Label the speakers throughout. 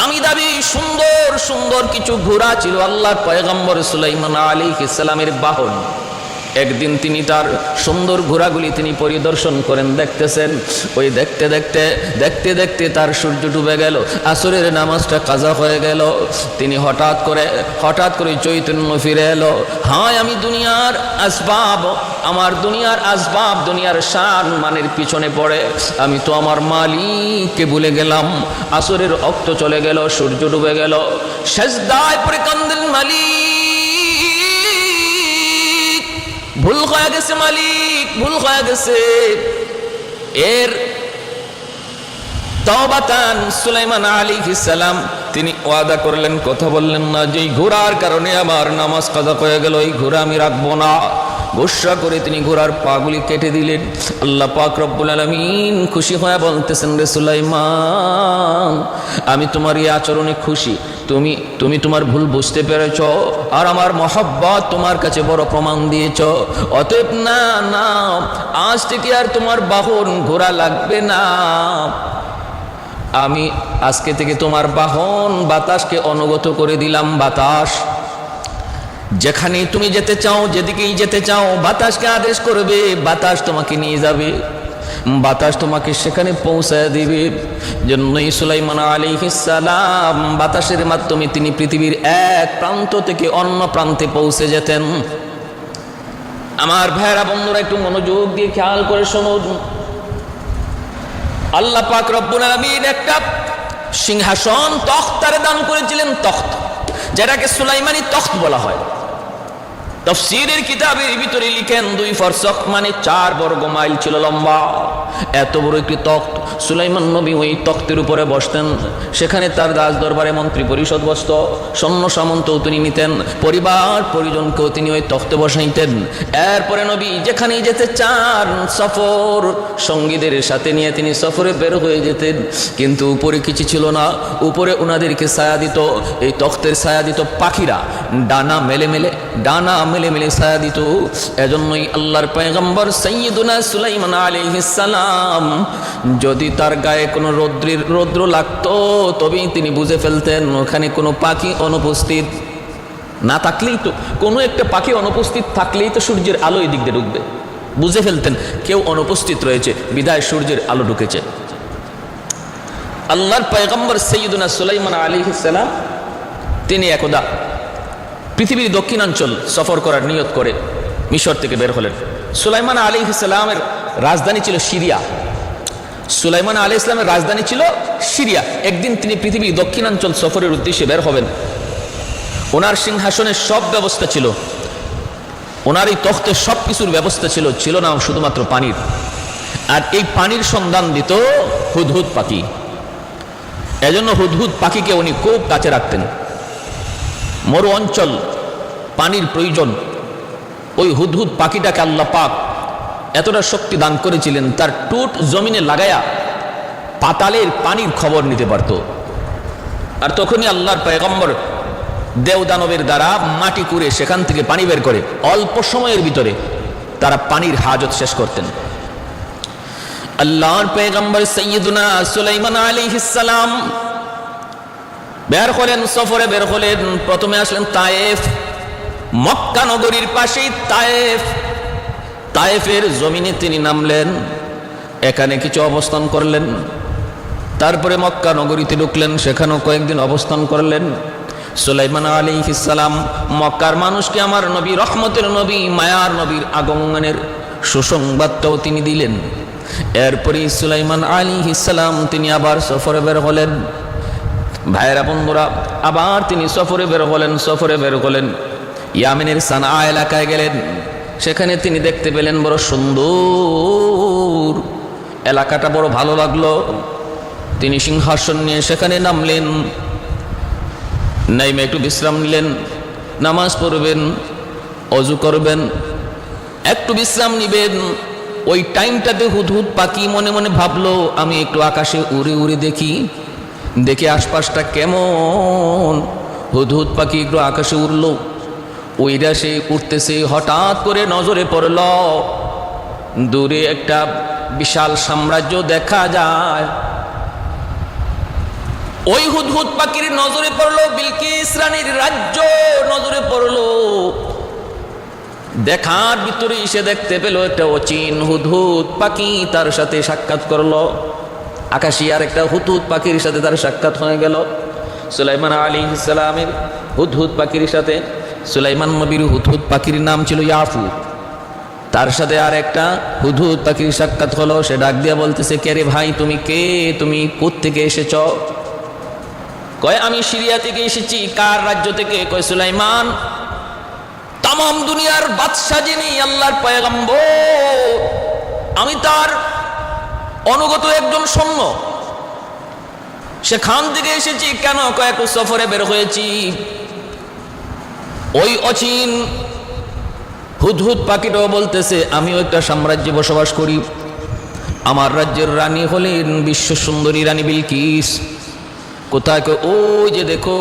Speaker 1: দামি দামি সুন্দর সুন্দর কিছু ঘোড়া ছিল আল্লাহর পয়গম্বর সুলাইমান আলাইহিস সালামের বাহন। একদিন তিনি তার সুন্দর ঘোড়াগুলি তিনি পরিদর্শন করেন, দেখতেছেন। ওই দেখতে দেখতে দেখতে দেখতে তার সূর্য ডুবে গেল, আসরের নামাজটা কাজা হয়ে গেল। তিনি হঠাৎ করে চৈতন্য ফিরে এলো। হায়, আমি দুনিয়ার আসবাব, আমার দুনিয়ার আসবাব, দুনিয়ার শান মানের পিছনে পড়ে আমি তো আমার মালিককে ভুলে গেলাম। আসরের অক্ত চলে গেল, সূর্য ডুবে গেল, সেজদায় পড়ে কান্দেন, মালিক ভুল হয়ে গেছে, মালিক ভুল হয়ে গেছে। এর তওবাতান সুলাইমান আলাইহিস সালাম তিনি ওয়াদা করলেন, কথা বললেন না, যেই ঘোড়ার কারণে আমার নামাজ কাজা হয়ে গেল এই ঘোড়া আমি রাখবো না। গোসা করে তিনি ঘোড়ার পাগুলি কেটে দিলেন। আল্লাহ পাক রব্বুল আলামিন খুশি হয়ে বলতেছেন, রে সুলাইমান, আমি তোমার এই আচরণে খুশি। তুমি তোমার ভুল বুঝতে পেরেছ, আর আমার মহব্বত তোমার কাছে বড় প্রমাণ দিয়েছ। অতএব না, আজ থেকে আর তোমার বাহন ঘোড়া লাগবে না। আমি আজকে থেকে তোমার বাহন বাতাসকে অনুগত করে দিলাম। বাতাস যেখানে তুমি যেতে চাও, যেদিকেই যেতে চাও, বাতাসকে আদেশ করবে, বাতাস তোমাকে নিয়ে যাবে, বাতাস তোমাকে সেখানে পৌঁছায় দিবে। জন্যই সুলাইমান আলাইহিস সালাম বাতাসের মাধ্যমে তিনি পৃথিবীর এক প্রান্ত থেকে অন্য প্রান্তে পৌঁছে যেতেন। আমার ভাইরা বন্ধুরা, একটু মনোযোগ দিয়ে খেয়াল করে শুনুন। আল্লাহ পাক রব্বুল আলামিন একটা সিংহাসন তখতারে দান করেছিলেন, তখত, যেটাকে সুলাইমানি তখত বলা হয়। তাফসীরের কিতাবের ভিতরে লিখেন 2 ফরসখ মানে 4 বর্গ মাইল ছিল লম্বা। এত বড় একটি তখত, সুলাইমান নবী ওই তখতের উপরে বসতেন। সেখানে তার রাজ দরবারে মন্ত্রী পরিষদ বসত, সৈন্য সামন্তও তিনি নিতেন, পরিবার পরিজনকেও তিনি ওই তখতে বসাইতেন। এরপরে নবী যেখানেই যেতে চান সফর সঙ্গীদের সাথে নিয়ে তিনি সফরে বের হয়ে যেতেন। কিন্তু উপরে কিছু ছিল না, উপরে ওনাদেরকে ছায়া দিত, এই তখতের ছায়া দিত পাখিরা, ডানা মেলে মেলে ছায়া দিত। এজন্যই আল্লাহর পয়গম্বর সাইয়্যিদুনা সুলাইমান আলাইহিস সালাম যদি তার গায়ে কোনো রৌদ্র লাগতো, তবেই তিনি বুঝে ফেলতেন ওখানে কোনো পাখি অনুপস্থিত না থাকলেই তো, কোনো একটা পাখি অনুপস্থিত থাকলেই তো সূর্যের আলো এই দিক দিয়ে ঢুকবে। বুঝে ফেলতেন কেউ অনুপস্থিত রয়েছে, বিদায় সূর্যের আলো ঢুকেছে। আল্লাহর পয়গম্বর সাইয়্যিদুনা সুলাইমান আলাইহিস সালাম তিনি একদা পৃথিবীর দক্ষিণাঞ্চল সফর করার নিয়ত করে মিশর থেকে বের হলেন। সুলাইমান আলাইহিস সালামের রাজধানী ছিল সিরিয়া। সুলাইমান আলাইহিস সালামের রাজধানী ছিল সিরিয়া। একদিন তিনি পৃথিবীর দক্ষিণাঞ্চল সফরের উদ্দেশ্যে বের হবেন। ওনার সিংহাসনের সব ব্যবস্থা ছিল, ওনার এই তখতের সব কিছুর ব্যবস্থা ছিল, ছিল না শুধুমাত্র পানির। আর এই পানির সন্ধান দিত হুদহুদ পাখি। এজন্য হুদহুদ পাখিকে উনি খুব কাছে রাখতেন। মরু অঞ্চল, পানির প্রয়োজন, ওই হুদহুদ পাখিটাকে আল্লাহ পাক এতটা শক্তি দান করেছিলেন, তার টুট জমিনে লাগায়া পাতালের পানির খবর নিতে পারত। আর তখনই আল্লাহর পয়গম্বর দেওদানবের দ্বারা মাটি কুড়ে সেখান থেকে পানি বের করে অল্প সময়ের ভিতরে তারা পানির হাজত শেষ করতেন। আল্লাহর পয়গম্বর সাইয়্যিদুনা সুলাইমান আলাইহিস সালাম বের হলেন, সফরে বের হলেন। প্রথমে আসলেন তায়েফ, মক্কা নগরীর পাশেই তায়েফ। তায়েফের জমিনে তিনি নামলেন, এখানে কিছু অবস্থান করলেন। তারপরে মক্কা নগরীতে ঢুকলেন, সেখানেও কয়েকদিন অবস্থান করলেন। সুলাইমান আলাইহিস সালাম মক্কার মানুষকে আমার নবী, রহমতের নবী, মায়ার নবীর আগমনের সুসংবাদটাও তিনি দিলেন। এরপরে সুলাইমান আলাইহিস সালাম তিনি আবার সফরে বের হলেন। ভাইরা বন্ধুরা, আবার তিনি সফরে বের হলেন। ইয়ামেনের সানা এলাকায় গেলেন। সেখানে তিনি দেখতে পেলেন বড় সুন্দর এলাকাটা, বড় ভালো লাগলো। তিনি সিংহাসন নিয়ে সেখানে নামলেন, নাইমে একটু বিশ্রাম নিলেন। নামাজ পড়বেন, অজু করবেন, একটু বিশ্রাম নিবেন। ওই টাইমটাতে হুদহুদ পাখি মনে মনে ভাবলো আমি একটু আকাশে উড়ে উড়ে দেখি আশপাশটা কেমন। হুদহুদ পাখি একটু আকাশে উড়লো, ওইটা সে উঠতেছে। হঠাৎ করে নজরে পড়ল দূরে একটা বিশাল সাম্রাজ্য দেখা যায়। ওই হুদহুদ পাখির নজরে পড়লো বিলকিস রানীর রাজ্য নজরে পড়লো। দেখার ভিতরে সে দেখতে পেল একটা অচিন হুদহুদ পাখি তার সাথে সাক্ষাৎ করলো। আকাশী আর একটা হুদহুদ পাখির সাথে তার সাক্ষাৎ হয়ে গেল। সুলাইমান আলাইহিস সালামের হুদহুদ পাখির সাথে, সুলাইমান নবীর হুদহুদ পাখির নাম ছিল ইয়াফু, তার সাথে আর একটা হুদহুদ পাখির সাক্ষাৎ হলো। সে ডাক দিয়া বলতেছে, কে রে ভাই, তুমি কে, তুমি কোত্থেকে এসেছ? কয় আমি সিরিয়া থেকে এসেছি। কার রাজ্য থেকে? কয় সুলাইমান, তামাম দুনিয়ার বাদশা যিনি, আল্লাহর পয়গম্বর, আমি তার অনুগত একজন সৈন্য, সেখান থেকে এসেছি। কেন? কয় একটু সফরে বের হয়েছি। ওই অচিন হুদহুদ পাখিটাও বলতেছে, আমিও একটা সাম্রাজ্যে বসবাস করি, আমার রাজ্যের রানী হলেন বিশ্ব সুন্দরী রানী বিলকিস। কোথায়? ওই যে দেখো,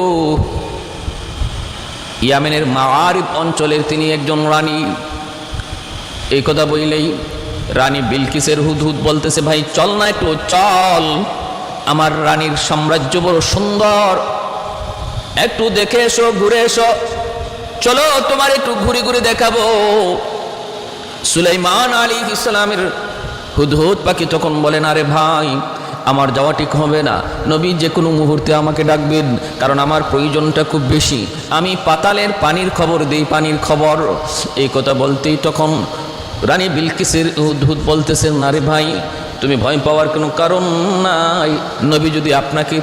Speaker 1: ইয়ামেনের মাআরিব অঞ্চলের তিনি একজন রানী। এই কথা বললেই রানী বিলকিসের হুদহুদ বলতেছে, ভাই চল না, একটু চল, আমার রানীর সাম্রাজ্য বড় সুন্দর, একটু দেখে এসো, ঘুরে এসো, চলো তোমার একটু ঘুরে ঘুরে দেখাবো। সুলাইমান আলাইহিস সালামের হুদহুদ পাখি তখন বলেন, আরে ভাই, আমার যাওয়া ঠিক হবে না, নবী যে কোনো মুহূর্তে আমাকে ডাকবেন, কারণ আমার প্রয়োজনটা খুব বেশি, আমি পাতালের পানির খবর দিই, পানির খবর। এই কথা বলতেই তখন রানী বিলকিসের হুদহুদ বলতেছেন, আরে ভাই, তুমি ভয় পাওয়ার কোনো কারণ নাই, নবী যদি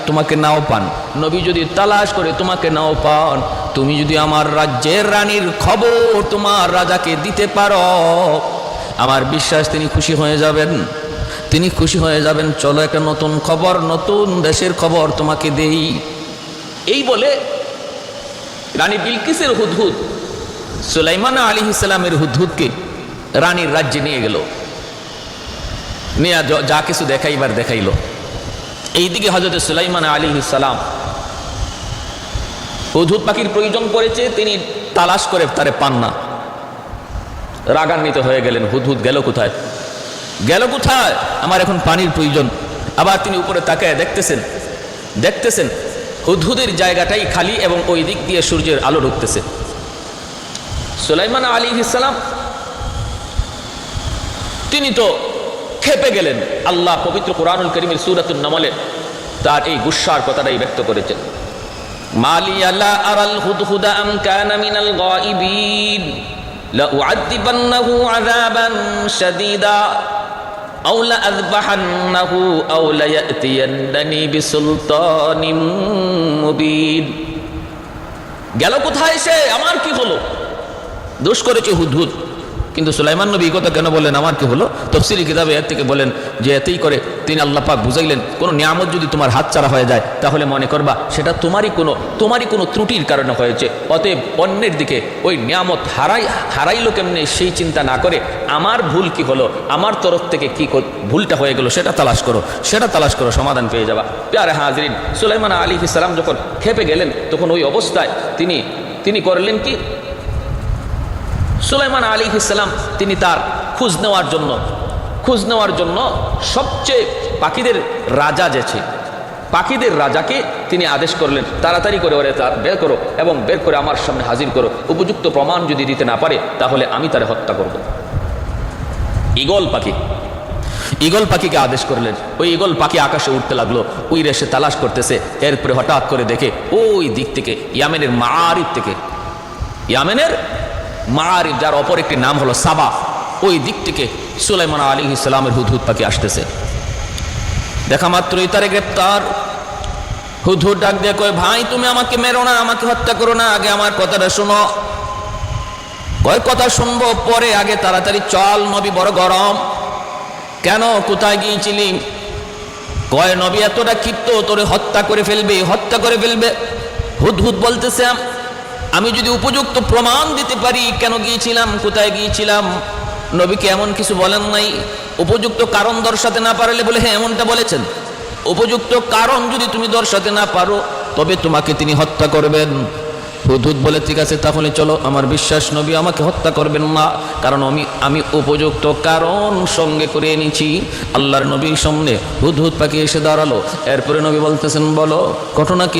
Speaker 1: তোমাকে নাও পান, নবী যদি তালাশ করে তোমাকে নাও পান, তুমি যদি আমার রাজ্যের রানীর খবর তোমার রাজাকে দিতে পারো, আমার বিশ্বাস তিনি খুশি হয়ে যাবেন, তিনি খুশি হয়ে যাবেন। চলো একটা নতুন খবর, নতুন দেশের খবর তোমাকে দেই। এই বলে রানী বিলকিসের হুদহুদ সুলাইমান আলাইহিস সালামের হুদহুদকে রানীর রাজ্যে নিয়ে গেল, নিয়ে যা কিছু দেখাইবার দেখাইল। এইদিকে হযরত সুলাইমান আলাইহিস সালাম হুদহুদ পাখির প্রয়োজন পড়েছে, তিনি তালাশ করে তারে পান না, রাগান্বিত হয়ে গেলেন। হুদহুদ গেল কোথায়, গেল কোথায়, আমার এখন পানির প্রয়োজন। আবার তিনি উপরে তাকায় দেখতেছেন হুদহুদের জায়গাটাই খালি এবং ওই দিক দিয়ে সূর্যের আলো ঢুকতেছে। সুলাইমান আলাইহিস সালাম তিনি তো খেপে গেলেন। আল্লাহ পবিত্র কুরআনুল কারীমের সূরাতুন নামলে তার এই গুসার কথাটাই ব্যক্ত করেছেন, মালিয়া লা আরাল হুদহুদা আম কানা মিনাল গায়িবিন লা উআযিবান্নাহু আযাবান শাদীদা আও লা আযবাহান্নাহু আও লা ইয়াতিয়ান্নানি বিসুলতানিম মুবিন। গেল কোথায় সে, আমার কি হলো? দোষ করেছে হুদহুদ, কিন্তু সুলাইমান নবী কথা কেন বলেন আমার কি হলো? তাফসীরি কিতাবে এর থেকে বলেন যে এতেই করে তিনি আল্লাহ পাক বুঝাইলেন, কোনো নিয়ামত যদি তোমার হাতছাড়া হয়ে যায় তাহলে মনে করবা সেটা তোমারই কোনো ত্রুটির কারণে হয়েছে। অতএব অন্যের দিকে ওই নিয়ামত হারাইলো কেমনে সেই চিন্তা না করে আমার ভুল কি হলো, আমার তরফ থেকে কি ভুলটা হয়ে গেল সেটা তালাশ করো, সমাধান পেয়ে যাবা। প্যারে হাজরিন, সুলাইমান আলাইহিস সালাম যখন খেপে গেলেন তখন ওই অবস্থায় তিনি করলেন কি, সুলাইমান আলাইহিস সালাম তিনি তার খোঁজ নেওয়ার জন্য সবচেয়ে পাখিদের রাজা যেছে, পাখিদের রাজাকে তিনি আদেশ করলেন, তাড়াতাড়ি করে ওরে তার বের করো এবং বের করে আমার সামনে হাজির করো, উপযুক্ত প্রমাণ যদি দিতে না পারে তাহলে আমি তারে হত্যা করব। ঈগল পাখিকে আদেশ করলেন। ওই ঈগল পাখি আকাশে উঠতে লাগলো, ওই রেসে তালাশ করতেছে। এরপরে হঠাৎ করে দেখে ওই দিক থেকে ইয়ামেনের মাআরিব যার অপর একটি নাম হলো সাবা, ওই দিক থেকে সুলাইমান আলাইহিস সালামের হুদহুদ পাখি আসতেছে। দেখা মাত্রই তারে গ্রেপ্তার। হুদহুদ ডাক দিয়ে কয়, ভাই তুমি আমাকে মেরো না, আমাকে হত্যা করো না, আগে আমার কথাটা শোনো। কয় কথা শুনবো পরে, আগে তাড়াতাড়ি চল, নবী বড় গরম। কেন, কোথায় গিয়েছিলি? কয় নবী এতটা ক্ষিপ্ত, তোরে হত্যা করে ফেলবে। হুদহুদ বলতেছে, আমি যদি উপযুক্ত প্রমাণ দিতে পারি কেন গিয়েছিলাম, কোথায় গিয়েছিলাম, নবীকে এমন কিছু বলেন নাই। উপযুক্ত কারণ দর্শাতে না পারলে বলে হ্যাঁ এমনটা বলেছেন, উপযুক্ত কারণ যদি তুমি দর্শাতে না পারো তবে তোমাকে তিনি হত্যা করবেন। হুদহুদ বলে ঠিক আছে তাহলে চলো, আমার বিশ্বাস নবী আমাকে হত্যা করবেন না, কারণ আমি উপযুক্ত কারণ সঙ্গে করে এনেছি। আল্লাহর নবীর সামনে হুদহুদ পাখি এসে দাঁড়ালো। এরপরে নবী বলতেছেন, বলো ঘটনা কি,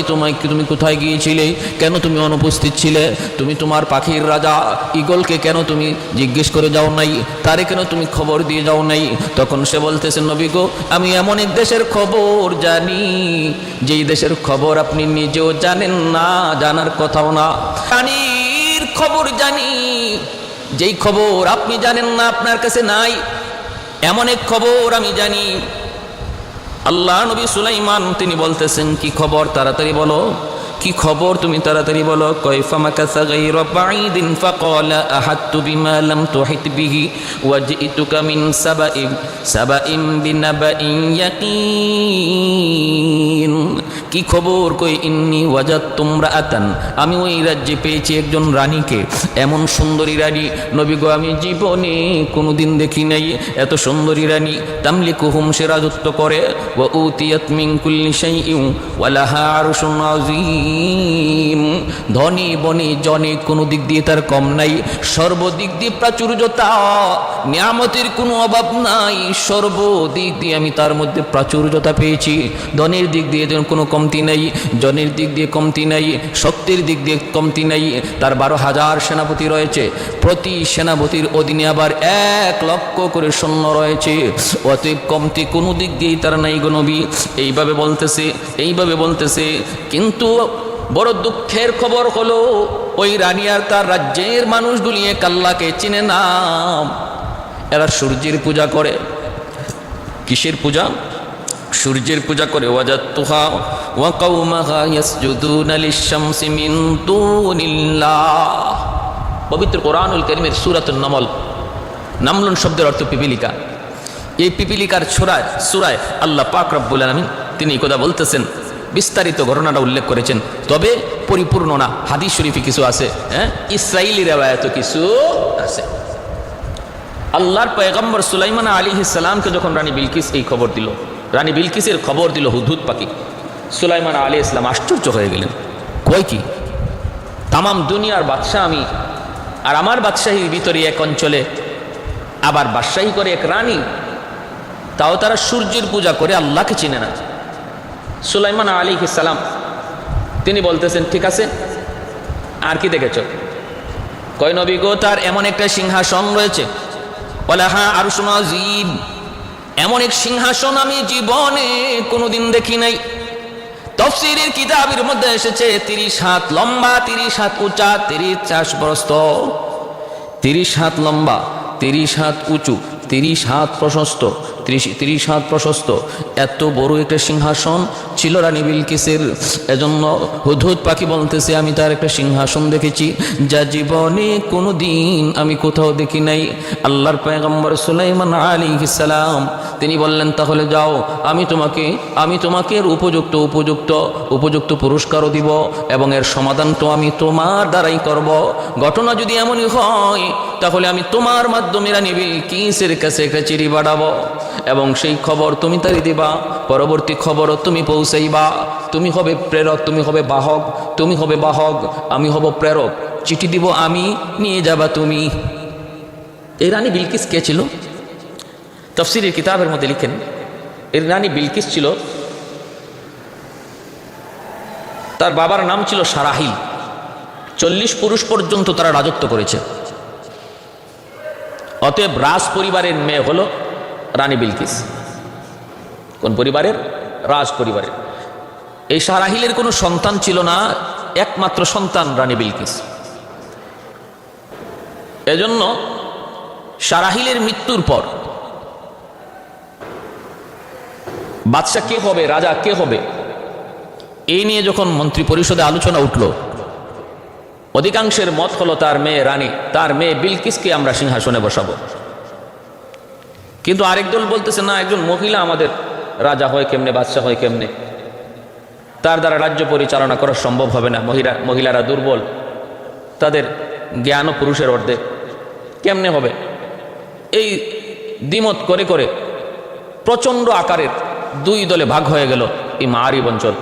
Speaker 1: তুমি কোথায় গিয়েছিলে, কেন তুমি অনুপস্থিত ছিলে, তুমি তোমার পাখির রাজা ঈগলকে কেন তুমি জিজ্ঞেস করে যাও নাই, তারে কেন তুমি খবর দিয়ে যাও নাই? তখন সে বলতেছেন, নবী গো, আমি এমন এক দেশের খবর জানি যেই দেশের খবর আপনি নিজেও জানেন না, জানার কথাও না। প্রাণীর খবর জানি যেই খবর আপনি জানেন না, আপনার কাছে নাই, এমন এক খবর আমি জানি। আল্লাহ নবী সুলাইমান তিনি বলতেছেন, কি খবর, তাড়াতাড়ি বলো, কি খবর তুমি তাড়াতাড়ি বলো। কাইফা মাকাসা গায়রা বাঈদিন ফাকালা আহাততু বিমা লাম তুহিত বিহি ওয়াজিতুকা মিন সাবাইন বিনাবাইন ইয়াকিন। কি খবর? কই ইন্নী ওয়াজাদতু ইমরাআতান, আমি ওই রাজ্যে পেয়েছি একজন রানীকে, এমন সুন্দরী রানী নবী গো আমি জীবনে কোনোদিন দেখি নাই এত সুন্দরী রানী। তামলিকুহুম, সে রাজত্ব করে, ওয়া উতিয়াত মিন কুল্লি শাইইন ওয়া লাহা আরশুন আযীম। ধনী বনে জনে কোনো দিক দিয়ে তার কম নাই, সর্বদিক দিয়ে প্রাচুর্যতা, নিয়ামতের কোনো অভাব নাই, সর্বদিক দিয়ে আমি তার মধ্যে প্রাচুর্যতা পেয়েছি। ধনের দিক দিয়ে কোনো কমতি নাই, জনের দিক দিয়ে কমতি নাই, শক্তির দিক দিয়ে কমতি নাই। তার 12,000 সেনাপতি রয়েছে, প্রতি সেনাপতির অধীনে আবার 1 লক্ষ করে সৈন্য রয়েছে, অতএব কমতি কোনো দিক দিয়েই তার নাই গো নবী। এইভাবে বলতেছে। কিন্তু বড় দুঃখের খবর হলো, ওই রানী আর তার রাজ্যের মানুষগুলি এক আল্লাহকে চিনে না। এরা সূর্যের পূজা করে। কিসের পূজা? সূর্যের পূজা করে। ওয়াজাতুহা ওয়া কওমাহা ইয়াসজুদুনা লিশ-শামসি মিন দুনিল্লাহ। পবিত্র কোরআনুল কারীমের সূরাতুন নামল, নামলুন শব্দের অর্থ পিপিলিকা। এই পিপিলিকার সূরায় আল্লাহ পাক রব্বুল আলামিন তিনি কথা বলতেছেন, বিস্তারিত ঘটনাটা উল্লেখ করেছেন, তবে পরিপূর্ণ না। হাদিস শরীফে কিছু আছে, ইসরাইলি রিওয়ায়াতও কিছু আছে। আল্লাহর পয়গম্বর সুলাইমান আলাইহিস সালামকে যখন রানী বিলকিস এই খবর দিল, রানী বিলকিসের খবর দিল হুদহুদ পাখি, সুলাইমান আলাইহিস সালাম আশ্চর্য হয়ে গেলেন। কই কি, তামাম দুনিয়ার বাদশাহ আমি, আর আমার বাদশাহীর ভিতরে এক অঞ্চলে আবার বাদশাহী করে এক রানী, তাও তারা সূর্যের পূজা করে, আল্লাহকে চিনে না। সুলাইমান আলাইহিস সালাম তিনি বলতেছেন, ঠিক আছে, আর কি দেখেছ? কয় নবী গো, তার এমন একটা সিংহাসন রয়েছে, ওয়ালাহা আরশুন আযীম, এমন এক সিংহাসন আমি জীবনে কোনোদিন দেখি নাই। তাফসীরের কিতাবের মধ্যে এসেছে 30 হাত লম্বা, 30 হাত উঁচা, 30 প্রস্থ, 30 হাত লম্বা, 30 হাত উঁচু, 30 হাত প্রশস্ত, 30 হাত প্রশস্ত, এত বড় একটা সিংহাসন ছিল রানী বিলকিসের। এজন্য হুদহুদ পাখি বলতেছে, আমি তার একটা সিংহাসন দেখেছি যা জীবনে কোনো দিন আমি কোথাও দেখি নাই। আল্লাহর পয়গম্বর সুলাইমান আলাইহিস সালাম তিনি বললেন, তাহলে যাও, আমি তোমাকে এর উপযুক্ত পুরস্কারও দিব, এবং এর সমাধান তো আমি তোমার দ্বারাই করব। ঘটনা যদি এমনই হয়, তাহলে আমি তোমার মাধ্যমে রানী বিলকিসের কাছে একটা চিঠি পাঠাবো, এবং সেই খবর তুমি তারি দিবা, পরবর্তী খবরও তুমি পৌঁছাইবা। তুমি হবে প্রেরক, তুমি হবে বাহক, আমি হব প্রেরক। চিঠি দিব আমি, নিয়ে যাবা তুমি। এই রানী বিলকিস কে ছিল? তাফসীরের কিতাবের মধ্যে লিখেন, এই রানী বিলকিস ছিল, তার বাবার নাম ছিল সারাহিল। 40 পুরুষ পর্যন্ত তারা রাজত্ব করেছে। অতএব রাজ পরিবারের মেয়ে হলো রানী বিলকিস। কোন পরিবারের? রাজ পরিবারের। এই সারাহিলের কোনো সন্তান ছিল না, একমাত্র সন্তান রানী বিলকিস। এজন্য সারাহিলের মৃত্যুর পর বাদশা কে হবে, রাজা কে হবে, এই নিয়ে যখন মন্ত্রী পরিষদে আলোচনা উঠল, অধিকাংশের মত হলো তার মেয়ে রানী, তার মেয়ে বিলকিসকে আমরা সিংহাসনে বসাবো। কিন্তু আরেক দল বলতেছে, না, একজন মহিলা আমাদের রাজা হয় কেমনে, বাদশা হয় কেমনে, তার দ্বারা রাজ্য পরিচালনা করা সম্ভব হবে না, মহিলারা দুর্বল, তাদের জ্ঞানও পুরুষের অর্ধেক, কেমনে হবে? এই দ্বিমত করে করে প্রচণ্ড আকারের 2 দলে ভাগ হয়ে গেল এই মারিব অঞ্চল।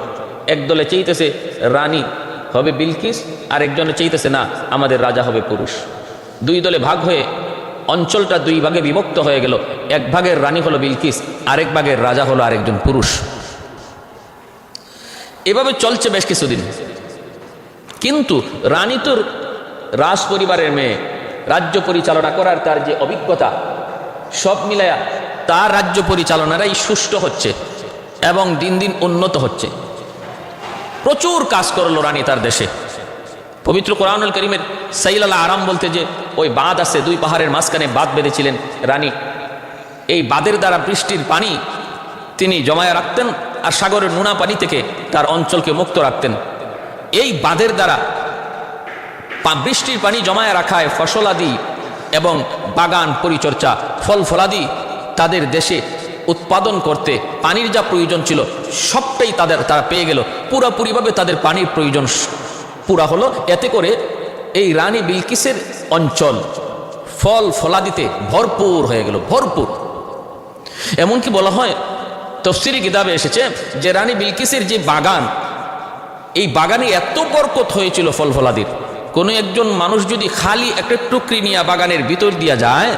Speaker 1: এক দলে চাইতেছে রানী হবে বিলকিস, আর একজনে চাইতেছে না আমাদের রাজা হবে পুরুষ। দুই দলে ভাগ হয়ে অঞ্চলটা দুই ভাগে বিভক্ত হয়ে গেল। এক ভাগের রানী হলো বিলকিস, আরেক ভাগের রাজা হলো আরেকজন পুরুষ। এভাবে চলছে বেশ কিছুদিন। কিন্তু রানী তো রাজ পরিবারের মেয়ে, রাজ্য পরিচালনা করার তার যে অভিজ্ঞতা, সব মিলায়া তার রাজ্য পরিচালনারাই সুষ্ঠু হচ্ছে এবং দিন দিন উন্নত হচ্ছে। প্রচুর কাজ করলো রানী তার দেশে। পবিত্র কোরআনুল কারীমের সাইল আল আরাম বলতে যে ওই বাঁধ আছে, দুই পাহাড়ের মাঝখানে বাঁধ বেঁধেছিলেন রানী। এই বাঁধের দ্বারা বৃষ্টির পানি তিনি জমায়া রাখতেন আর সাগরের নোনা পানি থেকে তার অঞ্চলকে মুক্ত রাখতেন। এই বাঁধের দ্বারা বৃষ্টির পানি জমায়া রাখায় ফসলাদি এবং বাগান পরিচর্যা, ফল ফলাদি তাদের দেশে উৎপাদন করতে পানির যা প্রয়োজন ছিল সবটাই তারা পেয়ে গেল। পুরোপুরিভাবে তাদের পানির প্রয়োজন পুরা হলো। এতে করে এই রানী বিলকিসের অঞ্চল ফল ফলাদিতে ভরপুর হয়ে গেল, ভরপুর। এমনকি বলা হয়, তফসিরি কিতাবে এসেছে যে রানী বিলকিসের যে বাগান, এই বাগানে এত বরকত হয়েছিল ফল ফলাদির, কোনো একজন মানুষ যদি খালি একটা টুকরি নিয়ে বাগানের ভিতর দিয়া যায়,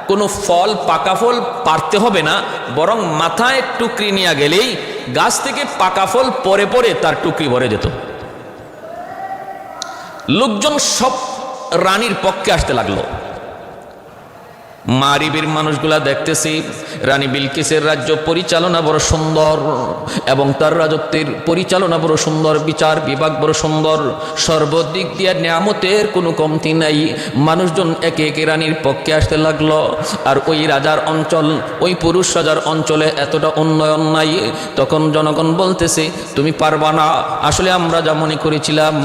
Speaker 1: কোনো ফল পাকা ফল পারতে হবে না, বরং মাথায় টুকরি নিয়ে গেলেই গাছ থেকে পাকা ফল পরে পরে তার টুকরি ভরে যেত। লোকজন সব রানীর পক্ষে আসতে লাগলো। মারিবের মানুষগুলা দেখতেছি রানী বিলকিসের রাজ্য পরিচালনা বড় সুন্দর এবং তার রাজত্বের পরিচালনা বড় সুন্দর, বিচার বিভাগ বড় সুন্দর, সর্বদিক দিয়ে নিয়ামতের কোনো কমতি নাই। মানুষজন একে একে রানীর পক্ষে আসতে লাগলো। আর ওই রাজার অঞ্চল, ওই পুরুষ রাজার অঞ্চলে এতটা উন্নয়ন নাই। তখন জনগণ বলতেছে তুমি পারবা না। আসলে আমরা যা মনে করেছিলাম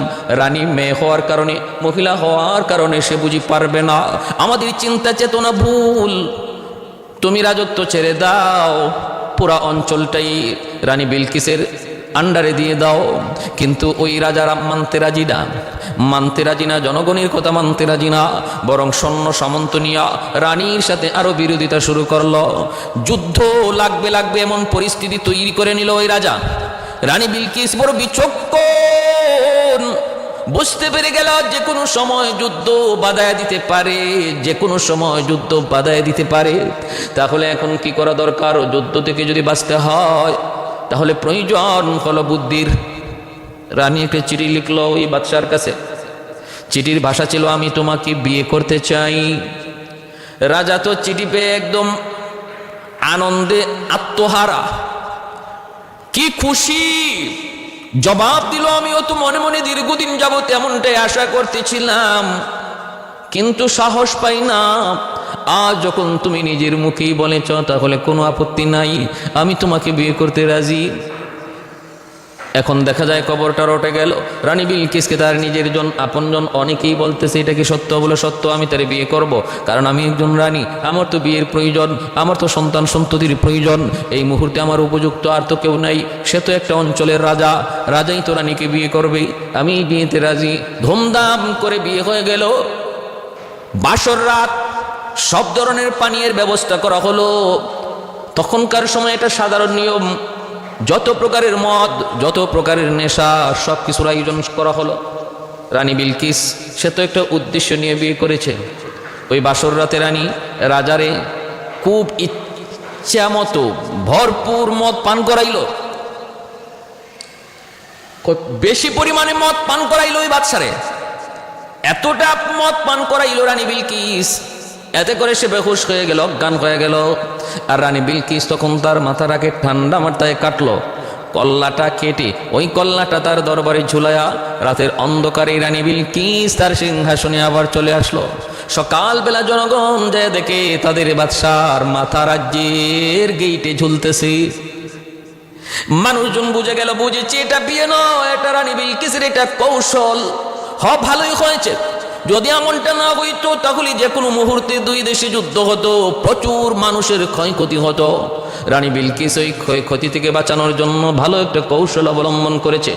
Speaker 1: রানী মেয়ে হওয়ার কারণে, মহিলা হওয়ার কারণে সে বুঝি পারবে না, আমাদের চিন্তা চেতনা ভুল। তুমি রাজত্ব ছেড়ে দাও, পুরা অঞ্চলটাই রানী বিলকিসের আন্ডারে দিয়ে দাও। কিন্তু ওই রাজারা মানতে রাজি না, জনগণের কথা মানতে রাজি না, বরং সৈন্য সামন্ত নিয়া রানীর সাথে আরো বিরোধিতা শুরু করলো। যুদ্ধ লাগবে এমন পরিস্থিতি তৈরি করে নিল ওই রাজা। রানী বিলকিস বড় বিচক্ষণ, বুঝতে পেরে গেল যে কোনো সময় যুদ্ধ বাধায় দিতে পারে, যে কোনো সময় যুদ্ধ বাধায় দিতে পারে। তাহলে এখন কি করা দরকার? যুদ্ধ থেকে যদি বাঁচতে হয় তাহলে প্রয়োজন হলো বুদ্ধির। রানী একটা চিঠি লিখলো ওই বাদশার কাছে। চিঠির ভাষা ছিল আমি তোমাকে বিয়ে করতে চাই। রাজা তো চিঠি পেয়ে একদম আনন্দে আত্মহারা, কি খুশি, জবাব দিল আমিও তো মনে মনে দীর্ঘদিন যাবত এমনটাই আশা করতেছিলাম, কিন্তু সাহস পাই না। আজ যখন তুমি নিজের মুখেই বলেছ তাহলে কোনো আপত্তি নাই, আমি তোমাকে বিয়ে করতে রাজি। এখন দেখা যায় খবরটা রটে গেল। রানী বিলকিসকে তার নিজের আপনজন অনেকেই বলতেছে এটা কি সত্য? বলে সত্য, আমি তারে বিয়ে করব, কারণ আমি একজন রানী, আমার তো বিয়ের প্রয়োজন, আমার তো সন্তান সন্ততির প্রয়োজন। এই মুহূর্তে আমার উপযুক্ত আর তো কেউ নাই, সে তো একটা অঞ্চলের রাজা, রাজাই তো রানীকে বিয়ে করবে, আমি বিয়েতে রাজি। ধুমধাম করে বিয়ে হয়ে গেল। বাসর রাত, সব ধরনের পানীয়ের ব্যবস্থা করা হলো। তখনকার সময় এটা সাধারণ নিয়ম, যত প্রকারের মদ, যত প্রকারের নেশা, সব কিছুর আয়োজন করা হলো। রানী বিলকিস সে তো একটা উদ্দেশ্য নিয়ে বিয়ে করেছে। ওই বাসর রাতে রানী রাজারে খুব ইচ্ছা মতো ভরপুর মদ পান করাইল, বেশি পরিমাণে মদ পান করাইল ওই বাদশারে। এতটা মদ পান করাইল রানী বিলকিস, এতে করে সে বেহুশ হয়ে গেল, অজ্ঞান হয়ে গেল। আর রানী বিলকিস তখন তার মাথাটাকে ঠান্ডা মাথায় কাটলো, কল্লাটা কেটে ওই কল্লাটা তার দরবারে ঝুলায়া রাতের অন্ধকারে রানী বিলকিস তার সিংহাসনে আবার চলে আসলো। সকালবেলা জনগণ যায় দেখে তাদের বাদশার মাথা রাজ্যের গেইটে ঝুলতেছে। মানুষজন বুঝে গেল, বুঝেছে এটা বিয়ে নয়, এটা রানী বিলকিসের এটা কৌশল। ভালোই হয়েছে, যদি এমনটা না হইতো তাহলে যে কোনো মুহূর্তে দুই দেশে যুদ্ধ হতো, প্রচুর মানুষের ক্ষয়ক্ষতি হতো। রানী বিলকিস ওই ক্ষয়ক্ষতি থেকে বাঁচানোর জন্য ভালো একটা কৌশল অবলম্বন করেছে।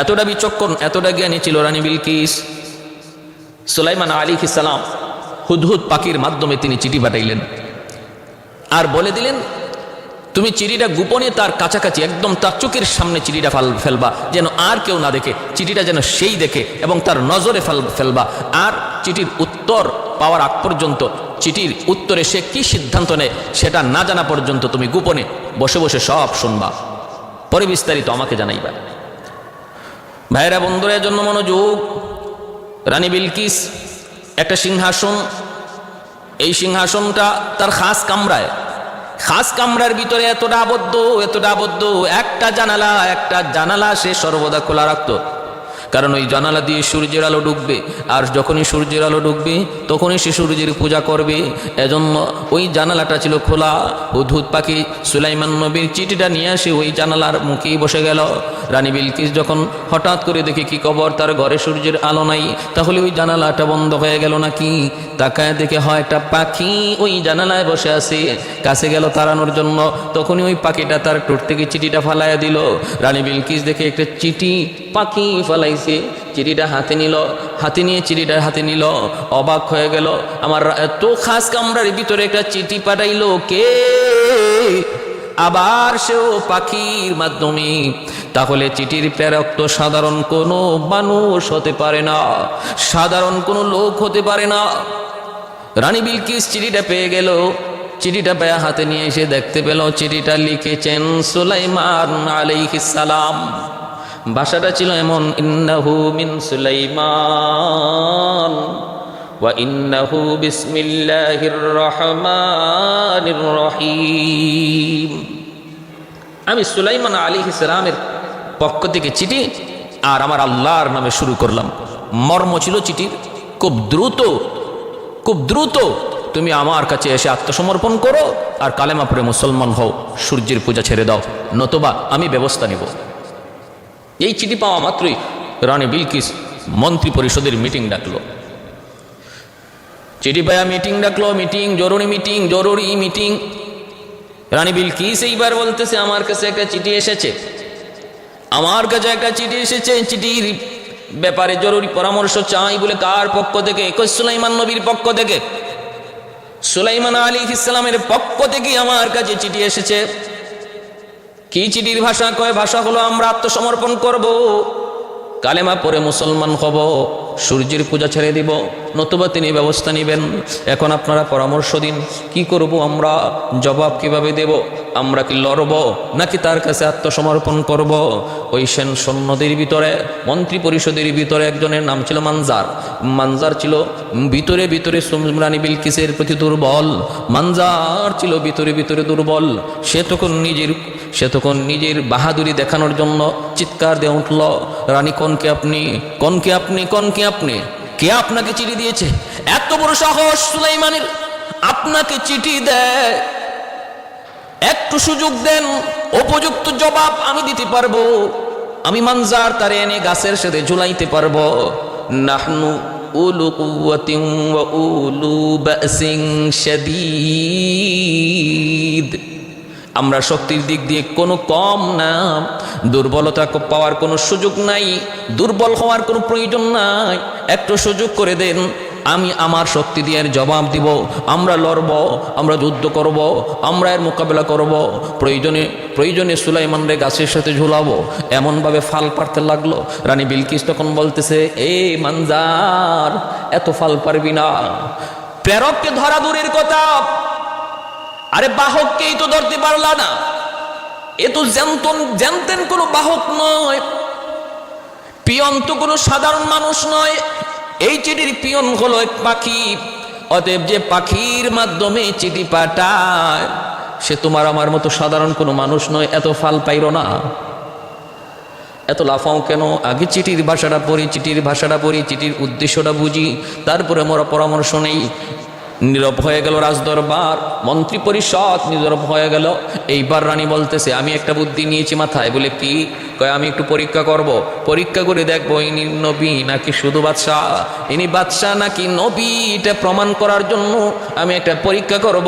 Speaker 1: এতটা বিচক্ষণ, এতটা জ্ঞানী ছিল রানী বিলকিস। সুলাইমান আলাইহিস সালাম হুদহুদ পাখির মাধ্যমে তিনি চিঠি পাঠাইলেন আর বলে দিলেন তুমি চিঠিটা গোপনে তার কাছাকাছি একদম তার চোখের সামনে চিঠিটা ফেলবা, যেন আর কেউ না দেখে, চিঠিটা যেন সেই দেখে এবং তার নজরে ফেলবা। আর চিঠির উত্তর পাওয়ার আগ পর্যন্ত, চিঠির উত্তরে সে কি সিদ্ধান্ত নেয় সেটা না জানা পর্যন্ত তুমি গোপনে বসে বসে সব শুনবা, পরে বিস্তারিত আমাকে জানাইবা। ভাইরা বন্ধুরা, জন্য মনোযোগ। রানী বিলকিস একটা সিংহাসন, এই সিংহাসনটা তার খাস কামরায়, খাস কামরার ভিতরে এতটা আবদ্ধ, একটা জানালা সে সর্বদা খোলা রাখতো, কারণ ওই জানালা দিয়ে সূর্যের আলো ঢুকবে, আর যখনই সূর্যের আলো ঢুকবে তখনই সে সূর্যের পূজা করবে। এজন্য ওই জানালাটা ছিল খোলা। হুদহুদ পাখি সুলাইমান নবীর চিঠিটা নিয়ে আসে ওই জানালার মুখেই বসে গেল। রানী বিলকিস যখন হঠাৎ করে দেখে কি খবর, তার ঘরে সূর্যের আলো নাই, তাহলে ওই জানালাটা বন্ধ হয়ে গেল নাকি, তাকায় দেখে হয় একটা পাখি ওই জানালায় বসে আছে। কাছে গেল তাড়ানোর জন্য, তখনই ওই পাখিটা তার ঠোঁট থেকে চিঠিটা ফালাইয়া দিল। রানী বিলকিস দেখে একটা চিঠি পাখি ফালাইছে, চিঠিটা হাতে নিয়ে চিঠিটা হাতে নিল, অবাক হয়ে গেল। আমার এত খাস কামরার ভিতরে একটা চিঠি পাঠাইলো কে? আবার সেও পাখির মাধ্যমে। তাহলে চিঠির প্রেরক তো সাধারণ কোনো মানুষ হতে পারে না, সাধারণ কোনো লোক হতে পারে না। রানী বিলকিস চিঠিটা পেয়ে গেল, চিঠিটা পেয়ে হাতে নিয়ে এসে দেখতে পেল চিঠিটা লিখেছেন সুলাইমান আলাইহিস সালাম। ভাষাটা ছিল এমন, ইন্নাহু মিন সুলাইমান ওয়া ইন্নাহু বিসমিল্লাহির রহমানির রহিম। আমি সুলাইমান আলাইহিস সালামের পক্ষ থেকে চিঠি আর আমার আল্লাহর নামে শুরু করলাম। মর্ম ছিল চিঠির, খুব দ্রুত তুমি আমার কাছে এসে আত্মসমর্পণ করো আর কালেমা পড়ে মুসলমান হও, সূর্যের পূজা ছেড়ে দাও, নতুবা আমি ব্যবস্থা নিব। এই চিঠি পাওয়া মাত্রই রানী বিলকিস মন্ত্রী পরিষদের মিটিং ডাকলো। চিঠি পায়া মিটিং ডাকলো, জরুরি মিটিং। রানী বিলকিস এইবার বলতেছে, আমার কাছে একটা চিঠি এসেছে, চিঠির ব্যাপারে জরুরি পরামর্শ চাই বলে। কার পক্ষ থেকে? সুলাইমান নবীর পক্ষ থেকে, সুলাইমান আলাইহিস সালামের পক্ষ থেকে আমার কাছে চিঠি এসেছে। কি চিঠির ভাষা? কয় ভাষা হলো, আমরা আত্মসমর্পণ করব, কালেমা পড়ে মুসলমান হব, সূর্যের পূজা ছেড়ে দিব, নতুবা তিনি ব্যবস্থা নেবেন। এখন আপনারা পরামর্শ দিন, কি করব আমরা? জবাব কিভাবে দেব? আমরা কি লড়ব নাকি তার কাছে আত্মসমর্পণ করব? ওই সেন সৈন্যদের ভিতরে, মন্ত্রী পরিষদের ভিতরে একজনের নাম ছিল মানজার ছিল ভিতরে রানী বিলকিসের প্রতি দুর্বল। মানজার ছিল ভিতরে দুর্বল। সে তখন নিজের বাহাদুরি দেখানোর জন্য চিৎকার দিয়ে উঠল, রানী কনকে আপনি কে আপনাকে চিঠি দিয়েছে? এত বড় সাহস সুলাইমানের, আপনাকে চিঠি দেয়? একটু সুযোগ দেন, উপযুক্ত জবাব আমি দিতে পারবো। আমি মানজার তারে এনে গাছের সাথে ঝুলাইতে পারবো। নাহনু উলু কুওয়াতিন ওয়া উলু বাসিন শাদীদ, আমরা শক্তির দিক দিয়ে কোনো কম না, দুর্বলতা পাওয়ার কোনো সুযোগ নাই, দুর্বল হওয়ার কোনো প্রয়োজন নাই। একটু সুযোগ করে দেন, আমি আমার শক্তি দিয়ে এর জবাব দিব। আমরা লড়ব, আমরা যুদ্ধ করব, আমরা এর মোকাবেলা করব। প্রয়োজনে সুলাইমানরে গাছের সাথে ঝুলাবো। এমনভাবে ফাল পারতে লাগলো। রানী বিলকিস তখন বলতেছে, মানজার, এত ফাল পারবি না। প্রেরককে ধরা দূরের কথা, আরে বাহককেই তো ধরতে পারলা না। এ তো জানতেন কোনো বাহক নয়, পিয়ন তো কোনো সাধারণ মানুষ নয়। এই চিঠির পিয়ন হলো এক পাখি। অতএব যে পাখির মাধ্যমে চিঠি পাঠায় সে তোমার আমার মতো সাধারণ কোনো মানুষ নয়। এত ফাল পাইরো না, এত লাফাও কেন? আগে চিঠির ভাষাটা পড়ি, চিঠির উদ্দেশ্যটা বুঝি, তারপরে মোরা পরামর্শ নেই। নীরব হয়ে গেল রাজদরবার, মন্ত্রী পরিষদ নীরব হয়ে গেল। এইবার রানী বলতেছে, আমি একটা বুদ্ধি নিয়েছি মাথায়। বলে কি? কয় আমি একটু পরীক্ষা করব, পরীক্ষা করে দেখবো ইনি নবী নাকি শুধু বাদশাহ, ইনি বাদশাহ নাকি নবী, এটা প্রমাণ করার জন্য আমি একটা পরীক্ষা করব।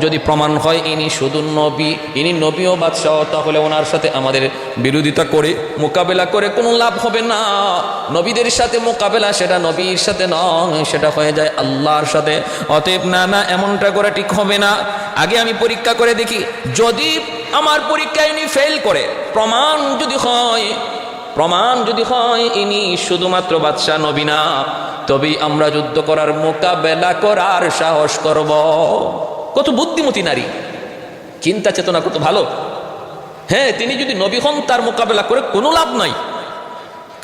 Speaker 1: যদি প্রমাণ হয় ইনি শুধু নবী, ইনি নবী ও বাদশাহ, তাহলে ওনার সাথে আমাদের বিরোধিতা করে মোকাবেলা করে কোনো লাভ হবে না। নবীদের সাথে মোকাবেলা সেটা নবীর সাথে নয়, সেটা হয়ে যায় আল্লাহর সাথে। অতএব না এমনটা করে ঠিক হবে না, আগে আমি পরীক্ষা করে দেখি। যদি আমার পরীক্ষায় ইনি ফেল করে, প্রমাণ যদি হয় ইনি শুধুমাত্র বাদশাহ নবী না, তবেই আমরা যুদ্ধ করার মোকাবেলা করার সাহস করব। কত বুদ্ধিমতী নারী, চিন্তা চেতনা কত ভালো। হ্যাঁ, তিনি যদি নবী হন তার মোকাবেলা করে কোনো লাভ নাই,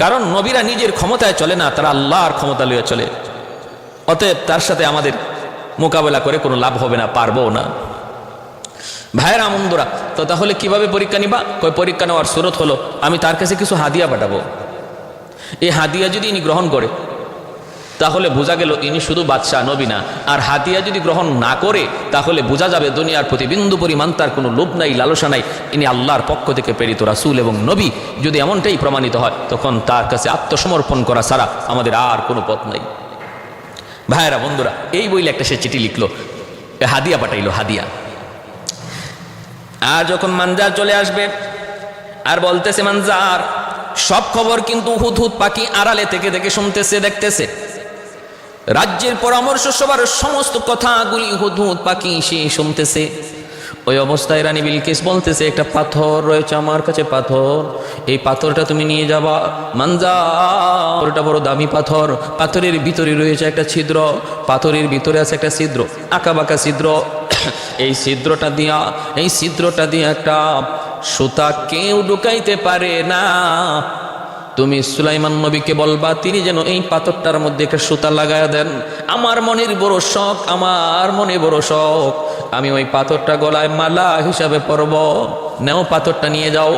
Speaker 1: কারণ নবীরা নিজের ক্ষমতায় চলে না, তারা আল্লাহর ক্ষমতা লইয়া চলে। অতএব তার সাথে আমাদের মোকাবেলা করে কোনো লাভ হবে না, পারবো না। ভাইয়েরা আমন্দরা, তো তাহলে কিভাবে পরীক্ষা নিবা? কয় পরীক্ষা নেওয়ার সুরত হলো আমি তার কাছে কিছু হাদিয়া পাঠাবো। এই হাদিয়া যদি ইনি গ্রহণ করে তাহলে বোঝা গেল ইনি শুধু বাদশাহ নবী না। আর হাদিয়া যদি গ্রহণ না করে তাহলে বোঝা যাবে দুনিয়ার প্রতি বিন্দু পরিমাণ তার কোনো লোভ নাই, লালসা নাই, ইনি আল্লাহর পক্ষ থেকে প্রেরিত রাসূল এবং নবী। যদি এমনটাই প্রমাণিত হয় তখন তার কাছে আত্মসমর্পণ করা ছাড়া আমাদের আর কোনো পথ নাই। ভাইয়েরা বন্ধুরা, এই বইলে একটা সে চিঠি লিখলো, হাদিয়া পাঠাইলো, হাদিয়া। আর যখন মানজার চলে আসবে আর বলতেছে মানজার সব খবর কিন্তু হুদহুদ পাখি আড়ালে থেকে থেকে শুনতেছে, দেখতেছে। রাজ্যের পরামর্শ সবার সমস্ত কথাগুলি হুদহুদ পাখি সে শুনতেছে। ওই অবস্থায় রানী বিলকিস বলতেছে, একটা পাথর রয়েছে আমার কাছে, পাথর, এই পাথরটা তুমি নিয়ে যাবা। মানজার, ওটা বড় দামি পাথর, পাথরের ভিতরে রয়েছে একটা ছিদ্র, পাথরের ভিতরে আছে একটা ছিদ্র, আঁকা বাঁকা ছিদ্র। এই ছিদ্রটা দিয়া একটা সুতা কেউ ঢুকাইতে পারে না। তুমি সুলাইমান নবীকে বলবা তিনি যেন এই পাথরটার মধ্যে একটা সুতা লাগায়া দেন। আমার মনে বড় শখ, আমি ওই পাথরটা গলায় মালা হিসাবে পরব। নেও পাথরটা নিয়ে যাও,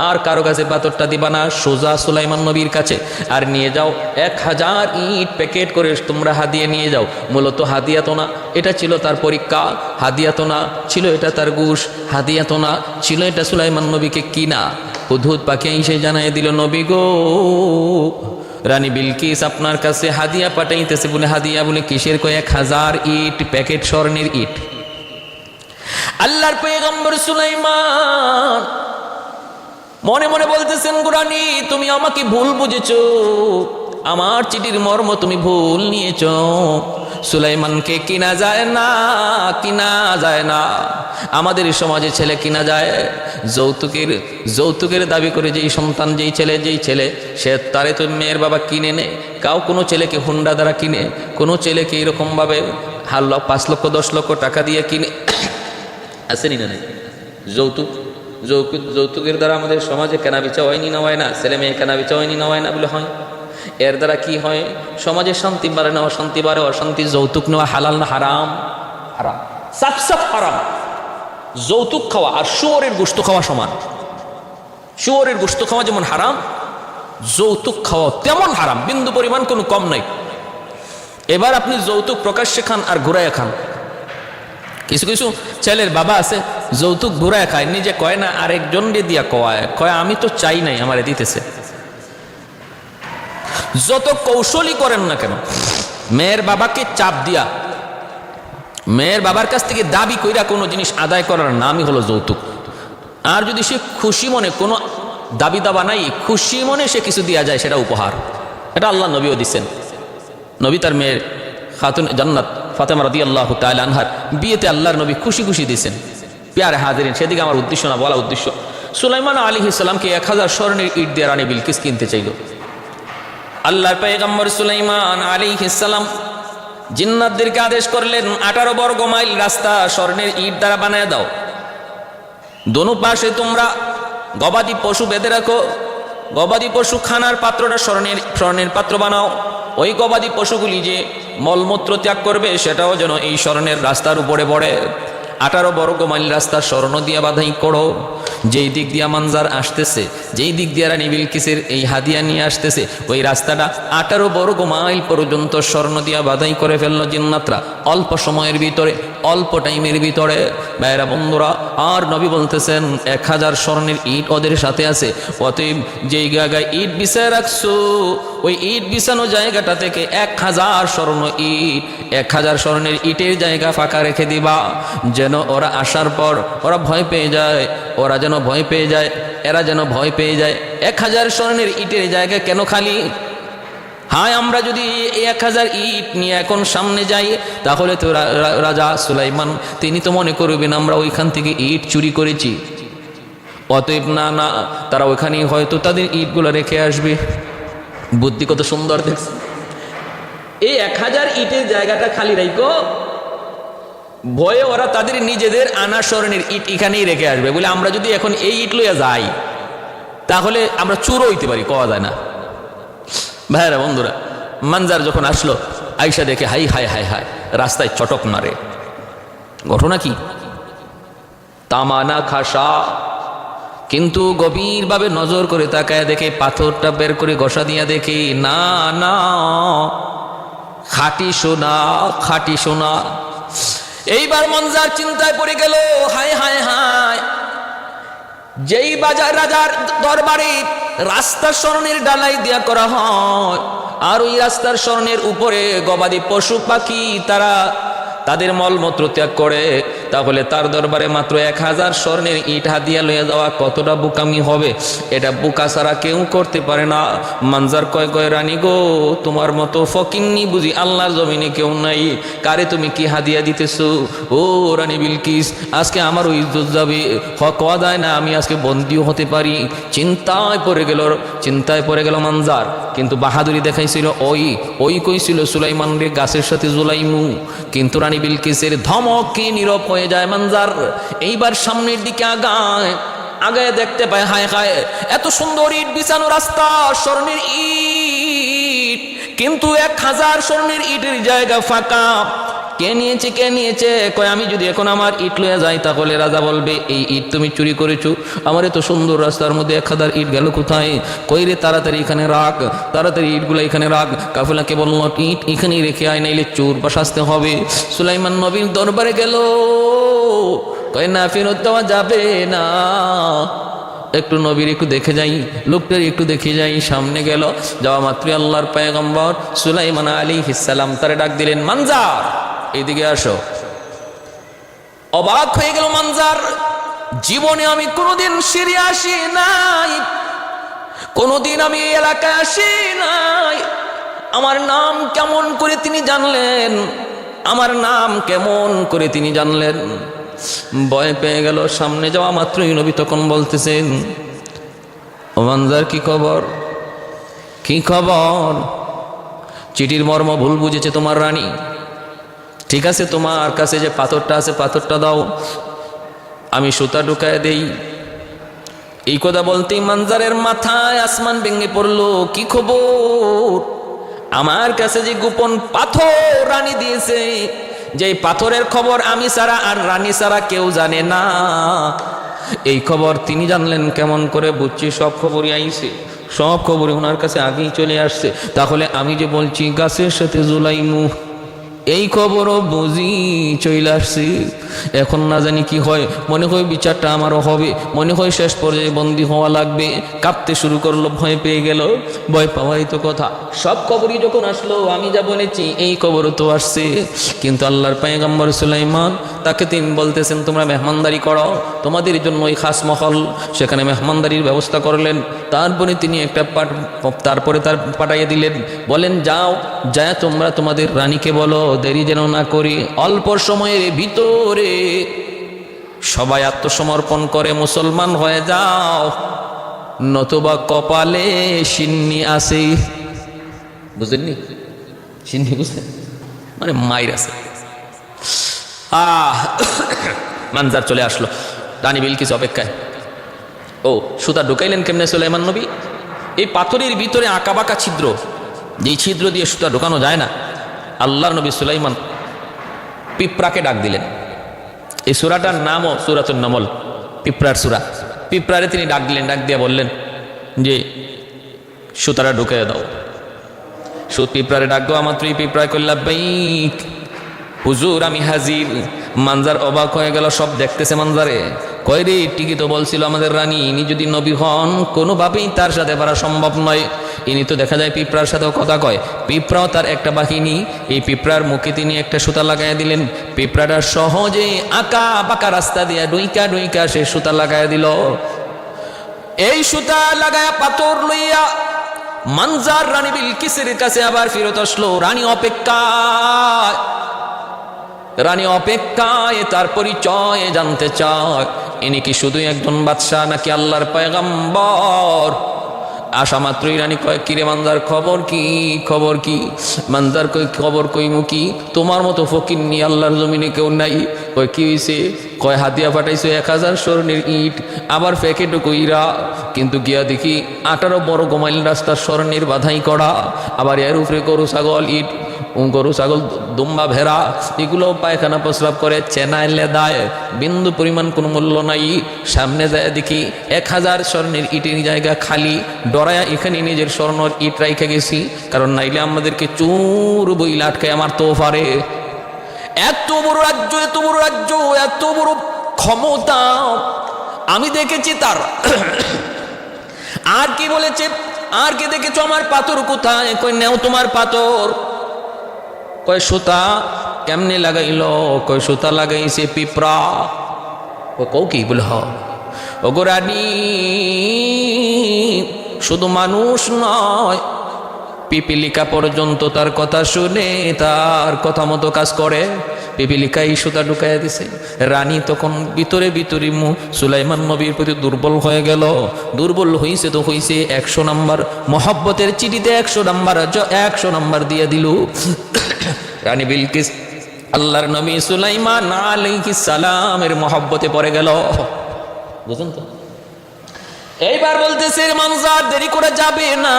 Speaker 1: আর কারো কাছে পাথরটা দিবা না, সোজা সুলাইমান নবীর কাছে। আর নিয়ে যাও 1000 ইট প্যাকেট করে তোমরা হাদিয়া নিয়ে যাও। মূলত হাদিয়া তো না, এটা ছিল তার পরীক্ষা। হাদিয়া তো না ছিল এটা তার ঘুষ, হাদিয়া তো না ছিল এটা সুলাইমান নবীকে কিনা। হুদহুদ পাখি এসে জানাই দিল, নবী গো, রানী বিলকিস আপনার কাছে হাদিয়া পাঠাইতেছে। বলে হাদিয়া বলে কিসের? কয় 1000 ইট প্যাকেট, স্বর্ণের ইট। আল্লাহর পয়গম্বর সুলাইমান মনে মনে বলতেছেন, রানী তুমি আমাকে ভুল বুঝেছো, আমার চিঠির মর্ম তুমি ভুল নিয়েছ। সুলাইমানকে কিনা যায় না। আমাদের সমাজে ছেলে কিনা যায় যৌতুকের দাবি করে। যেই সন্তান, যেই ছেলে সে তারে তো মেয়ের বাবা কিনে নেয়। কোনো ছেলেকে হুন্ডা দ্বারা কিনে, কোনো ছেলেকে এরকমভাবে 5 লক্ষ 10 লক্ষ টাকা দিয়ে কিনে। আসেনি না নাই? যৌতুকের দ্বারা আমাদের সমাজে কেনা বেচা হয়নি, না হয় না? ছেলে মেয়ে কেনা বেচা হয়নি, না হয় না? বলে হয়। এর দ্বারা কি হয়? সমাজে শান্তি বাড়ে না অশান্তি বাড়ে? অশান্তি। যৌতুক নেওয়া হালাল না হারাম? হারাম, সাফ হারাম। যৌতুক খাওয়া আর শুয়োরের গোশত খাওয়া সমান। শুয়োরের গোশত খাওয়া যেমন হারাম, যৌতুক খাওয়া তেমন হারাম, বিন্দু পরিমাণ কোনো কম নাই। এবার আপনি যৌতুক প্রকাশ্যে খান আর ঘুরাইয়া খান। কিছু ছেলের বাবা আছে যৌতুক ঘুরায় খায়, নিজে কয় না, আরেকজন দিয়া কয় আমি তো চাই নাই, আমারে দিতেছে। যত কৌশলই করেন না কেন, মেয়ের বাবাকে চাপ দিয়া, মেয়ের বাবার কাছ থেকে দাবি কইরা কোনো জিনিস আদায় করার নামই হলো যৌতুক। আর যদি সে খুশি মনে, কোনো দাবি দাবা নাই, খুশি মনে সে কিছু দিয়া যায়, সেটা উপহার। এটা আল্লাহ নবীও দিচ্ছেন। নবী তার মেয়ের খাতুন জান্নাত ফাতেমা রাদিয়াল্লাহু তাআলা আনহার বিয়েতে আল্লাহর নবী খুশি দিয়েছেন। প্যারে হাজিরিন, সেদিকে আমার উদ্দেশ্য না, বলা উদ্দেশ্য, সুলাইমান আলাইহিস সালামকে 1000 স্বর্ণের ইট দিয়ে রানী বিলকিস কিনতে চাইল। আল্লাহর পয়গম্বর সুলাইমান আলাইহিস সালাম জিন্নাতদেরকে আদেশ করলেন, 18 বর্গ মাইল রাস্তা স্বর্ণের ইট দ্বারা বানায় দাও। দোনো পাশে তোমরা গবাদি পশু বেঁধে রাখো। গবাদি পশু খানার পাত্রটা স্বর্ণের পাত্র বানাও। ওই গবাদি পশুগুলি যে মলমূত্র ত্যাগ করবে সেটাও যেন এই স্বর্ণের রাস্তার উপরে পড়ে। 18 বর্গ মাইল রাস্তা স্বর্ণ দিয়া বাধাই করো। যেই দিক দিয়া মানজার আসতেছে, যেই দিক দিয়া রানী বিলকিসের এই হাদিয়া নিয়ে আসতেছে, ওই রাস্তাটা 18 বর্গ মাইল পর্যন্ত স্বর্ণ দিয়া বাধাই করে ফেললো জিন্নাতরা। অল্প সময়ের ভিতরে অল্প টাইমের ভিতরে। ভাইরা বন্ধুরা, আর নবী বলতেছেন 1000 স্বর্ণের ইট ওদের সাথে আছে, অতএব যেই জায়গায় ইট বিছায় রাখছো ওই ইট বিছানো জায়গাটা থেকে 1000 স্বর্ণ ইট, 1000 স্বর্ণের ইটের জায়গা ফাঁকা রেখে দিবা, যেন ওরা আসার পর ওরা ভয় পেয়ে যায়, ওরা যেন ভয় পেয়ে যায়, এরা যেন ভয় পেয়ে যায়। 1000 স্বর্ণের ইটের জায়গা কেন খালি? হ্যাঁ, আমরা যদি 1000 ইট নিয়ে এখন সামনে যাই তাহলে তো রাজা সুলাইমান তিনি তো মনে করবেন আমরা ওইখান থেকে ইট চুরি করেছি। অতএব না, তারা ওইখানেই হয়তো তাদের ইটগুলো রেখে আসবে। বুদ্ধি কত সুন্দর দেখছে। এই 1000 ইটের জায়গাটা খালি রাখো, ভয়ে ওরা তাদের নিজেদের আনা স্বর্ণের ইট এখানেই রেখে আসবে বলে আমরা যদি এখন এই ইট লইয়া যাই তাহলে আমরা চুরও হইতে পারি, কওয়া যায় না। ভাইরা বন্ধুরা, মানজার যখন আসলো আইসা দেখে হাই হায় হায় হায় রাস্তায় চটক মারে। ঘটনা কি? তামানা খাসা, কিন্তু গভীরভাবে নজর করে তাকায় দেখে পাথরটা বের করে ঘষা দিয়া দেখে না না, খাঁটি সোনা, খাঁটি সোনা। এইবার মনজার চিন্তায় পড়ে গেল, হায় হায় হায়, যেই বাজার রাজার দরবারে রাস্তার স্বর্ণের ডালাই দিয়া করা হয় আর ওই রাস্তার স্বর্ণের উপরে গবাদি পশু পাখি তারা তাদের মলমূত্র ত্যাগ করে, তাহলে তার দরবারে মাত্র 1000 স্বর্ণের ইট হাদিয়া লইয়া যাওয়া কতটা বোকামি হবে? এটা বোকা ছাড়া কেউ করতে পারে না। মানজার কয় কয় রানী গো, তোমার মতো ফকিন্নি বুঝি আল্লাহর জমিনে কেউ নাই, কারে তুমি কি হাদিয়া দিতেছো? ও রানী বিলকিস, আজকে আমার ওই ইজ্জত যাবে, হক আদায় না, আমি আজকে বন্দিও হতে পারি। চিন্তায় পড়ে গেল মানজার। কিন্তু বাহাদুরি দেখাইছিল ওই কইছিল সুলাইমান রে গাছের সাথে জুলাইমু, কিন্তু রানী বিলকিসের ধমকে নীরব হয়ে যায় মানজার। এইবার সামনের দিকে আগায় দেখতে পায় হায় হায়, এত সুন্দর ইট বিছানো রাস্তা, স্বর্ণের ইট, কিন্তু 1000 স্বর্ণের ইটের জায়গা ফাঁকা। কে নিয়েছে? কয় আমি যদি এখন আমার ইট লইয়া যাই তাহলে রাজা বলবে এই ইট তুমি চুরি করেছো। আমার এত সুন্দর রাস্তার মধ্যে 1000 ইট গেল কোথায়? কই রে, তাড়াতাড়ি এখানে রাখ, তাড়াতাড়ি ইটগুলো এখানে রাখ। কাফেলাকে বলল ইট এখানেই রেখে আয়, নাইলে চোর বা শাস্তি হবে। সুলাইমান নবীর দরবারে গেল, কয় না, ফেরত দেওয়া যাবে না, একটু নবীর একটু দেখে যাই, লোকটার একটু দেখে যাই। সামনে গেল, যাওয়া মাত্রই আল্লাহর পয়গম্বর সুলাইমান আলাইহিস সালাম তারে ডাক দিলেন, মানজার এইদিকে আসো। অবাক হয়ে গেল মানজার, জীবনে আমি কোনোদিন সিরিয়া আসি নাই, কোনোদিন আমি এই এলাকায় আসি নাই। আমার নাম কেমন করে তিনি জানলেন? আমার নাম কেমন করে তিনি জানলেন? ভয় পেয়ে গেল। সামনে যাওয়া মাত্রই নবী তখন বলতেছেন, ও মানজার, কি খবর? কি খবর? চিঠির মর্ম ভুল বুঝেছে তোমার রানী। ঠিক আছে, তোমার কাছে যে পাথরটা আছে পাথরটা দাও, আমি সুতা ঢুকায় দেই। এই কথা বলতেই মানজারের মাথায় আসমান ভেঙে পড়লো। কি খবর? আমার কাছে যে গোপন পাথর রানী দিয়েছে, যে পাথরের খবর আমি ছাড়া আর রানী ছাড়া কেউ জানে না, এই খবর তিনি জানলেন কেমন করে? বুঝছি সব খবরই আইছে, সব খবরই ওনার কাছে আগেই চলে আসছে। তাহলে আমি যে বলছি গাছের সাথে জুলাইমু, এই খবরও বুঝি চলে আসছে। এখন না জানি কি হয়, মনে হয় বিচারটা আমারও হবে, মনে হয় শেষ পর্যায়ে বন্দী হওয়া লাগবে। কাঁপতে শুরু করলো, ভয় পেয়ে গেল। ভয় পাওয়াই তো কথা, সব খবরই যখন আসলো আমি যা বলেছি এই খবরও তো আসছে। কিন্তু আল্লাহর পয়গম্বর সুলাইমান তাকে তিনি বলতেছেন, তোমরা মেহমানদারি করো, তোমাদের জন্য ওই খাস মহল, সেখানে মেহমানদারির ব্যবস্থা করলেন। তারপরে তিনি তারপরে তার পাঠাইয়ে দিলেন, বলেন যাও, যায় তোমরা তোমাদের রানীকে বলো দেরি যেন না করি, অল্প সময়ের ভিতরে সবাই আত্মসমর্পণ করে মুসলমান হয়ে যাও, নতুবা কপালে সিন্নি আছে। বুঝলেননি? সিন্নি বুঝলেন মানে মাইর আছে। মানজার চলে আসলো রানী বিলকিস অপেক্ষায়। ও সুতা ঢুকাইলেন কেমনে সুলাইমান নবী? এই পাথরের ভিতরে আঁকা বাঁকা ছিদ্র, যেই ছিদ্র দিয়ে সুতা ঢোকানো যায় না। আল্লাহর নবী সুলাইমান পিঁপড়াকে ডাক দিলেন। এই সূরাটার নামও সূরাতুন নামল, পিঁপড়ার সূরা। পিঁপড়ারে তিনি ডাক দিলেন, ডাক দিয়ে বললেন যে সুতাটা ঢুকে দাও। পিঁপড়ারে ডাক দেওয়া মাত্রই পিঁপড়ায় কইল লাব্বাইক, হুজুর আমি হাজির। মানজার অবাক হয়ে গেল, সব দেখতেছে মানজারে। কয় রে, ঠিকই তো বলছিল আমাদের রানী, ইনি যদি নবী হন কোনোভাবেই তার সাথে পারা সম্ভব নয়। ইনি তো দেখা যায় পিঁপড়ার সাথেও কথা কয়, পিঁপড়াও তার একটা বাহিনী। এই পিঁপড়ার মুখে তিনি একটা সুতা লাগাইয়া দিলেন, পিঁপড়াটা সহজে আঁকা বাঁকা রাস্তা দিয়া ডুইকা ডুইকা সে সুতা লাগাইয়া দিল। এই সুতা লাগায়া পাথর লইয়া মানজার রানী বিলকিসের কাছে আবার ফেরত আসলো। রানী অপেক্ষায় তার পরিচয় জানতে চায়। ইনি কি শুধু একজন বাদশাহ নাকি আল্লাহর পয়গম্বর? আসা মাত্রই রানী কয়, কিরে মানজার, খবর কি? মানজার কই, খবর কইমু কি, তোমার মতো ফকির নি আল্লাহর জমিনে কেউ নাই। কয় কি হইছে? কয় হাতিয়া ফাটাইছো 1000 স্বর্ণের ইট, আবার প্যাকেটও কইরা, কিন্তু গিয়া দেখি 18 বড় গোমাইল রাস্তার স্বর্ণের বাধাই করা, আবার এর উপরে গরু ছাগল ইট, গরু ছাগল দুম্বা ভেড়া এগুলো পায়খানা প্রস্রাব করে, চেনায় লেদায়, বিন্দু পরিমাণ কোনো মূল্য নাই। সামনে যায় দেখি 1000 স্বর্ণের ইটের জায়গা খালি। ডরায়া এখানে নিজের স্বর্ণের ইট রাইখে গেছি, কারণ নাইলে আমাদেরকে চোর বইলা আটকায় আমার তো পারে। এত বড় রাজ্য, এত বড় ক্ষমতা আমি দেখেছি তার। আর কি বলেছে, আর কে দেখেছো? আমার পাথর কোথায়? কই নেও তোমার পাথর। কয় সুতা কেমনে লাগাইল? কয় সুতা লাগাইছে পিঁপড়া। কও কি বলে? ওগো রানী, শুধু মানুষ নয়, পিপিলিকা পর্যন্ত তার কথা শুনে তার কথা মতো কাজ করে। পিপিলিকাই সুতা ঢুকাইয়া দিছে। রানী তখন ভিতরে সুলাইমান নবীর প্রতি দুর্বল হয়ে গেল। দুর্বল হইছে তো হইছে, 100 নাম্বার মহব্বতের চিঠিতে 100 নাম্বার দিয়ে দিল। রানী বিলকিস আল্লাহর নবী সুলাইমান আলাইহিস সালামের মহব্বতে পড়ে গেল। বুঝুন তো, এইবার বলতেছে, মানজার দেরি করে যাবে না,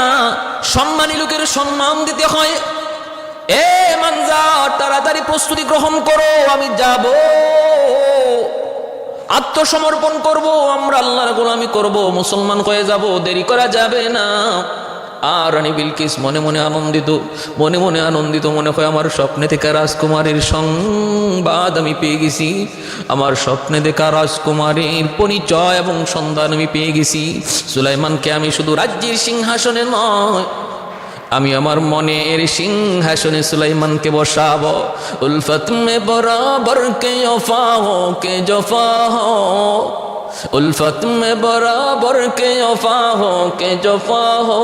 Speaker 1: সম্মানী লোকের সম্মান দিতে হয়। এ মানজার, তাড়াতাড়ি প্রস্তুতি গ্রহণ করো, আমি যাব, আত্মসমর্পণ করব, আমরা আল্লাহর গোলামি করব, মুসলমান হয়ে যাব, দেরি করা যাবে না। আর রানী বিলকিস মনে মনে আনন্দিত, মনে হয় আমার স্বপ্নে থেকে রাজকুমারীর সংবাদ আমি পেয়ে গেছি, আমার স্বপ্নে দেখা রাজকুমারীর পরিচয় এবং সন্ধান আমি পেয়ে গেছি। সুলাইমানকে আমি শুধু রাজ্যের সিংহাসনে নয়, আমি আমার মনের সিংহাসনে সুলাইমানকে বসাবো। উলফত মে বরাবর কে ওফা হো কে জফা হো, उल्फत में बराबर के वफा हो के जफा हो,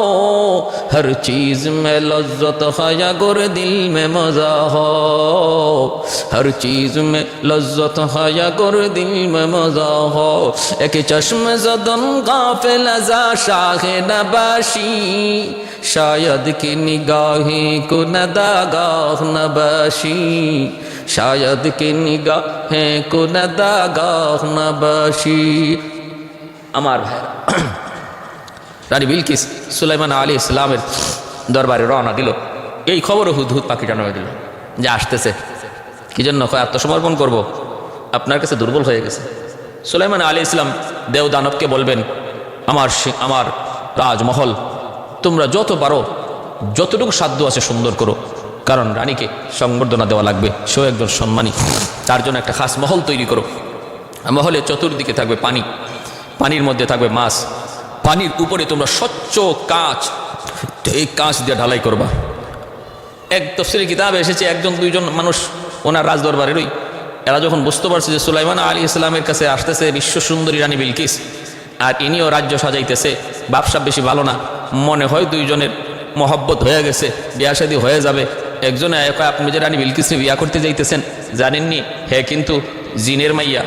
Speaker 1: हर चीज में लज्जत है अगर दिल में मजा हो, हर चीज में लज्जत है अगर दिल में मजा हो। एक चश्म ज़दन गाफिल ज़ा शाह नबाशी, शायद की निगाहें को नदागाह नबाशी, शायद की निगाहें को नदागाह नबाशी। আমার ভাইরা, রানী বিলকিস সুলাইমান আলাইহিস সালামের দরবারে রওনা দিল। এই খবরও হুদহুদ পাখি জানাই দিল যে আসতেছে। কি জন্য? আত্মসমর্পণ করব, আপনার কাছে দুর্বল হয়ে গেছে। সুলাইমান আলাইহিস সালাম দেব দানবকে বলবেন, আমার রাজমহল তোমরা যত পারো, যতটুকু সাধ্য আছে সুন্দর করো, কারণ রানীকে সংবর্ধনা দেওয়া লাগবে, সেও একজন সম্মানী, তার জন্য একটা খাস মহল তৈরি করো। মহলে চতুর্দিকে থাকবে পানি, পানির মধ্যে থাকবে মাছ, পানির উপরে তোমরা স্বচ্ছ কাঁচ, এই কাঁচ দিয়ে ঢালাই করবা। এক তফসিরের কিতাবে এসেছে, 1-2জন মানুষ ওনার রাজদরবারেরই, এরা যখন বুঝতে পারছে যে সুলাইমান আলাইহিস সালামের কাছে আসতেছে বিশ্ব সুন্দরী রানী বিলকিস, আর ইনিও রাজ্য সাজাইতেছে, ব্যবসা বেশি ভালো না, মনে হয় 2জনের মহব্বত হয়ে গেছে, বিয়া শাদী হয়ে যাবে। একজনে আপনি যে রানী বিলকিসকে বিয়া করতে যাইতেছেন জানেননি, হে কিন্তু জিনের মাইয়া,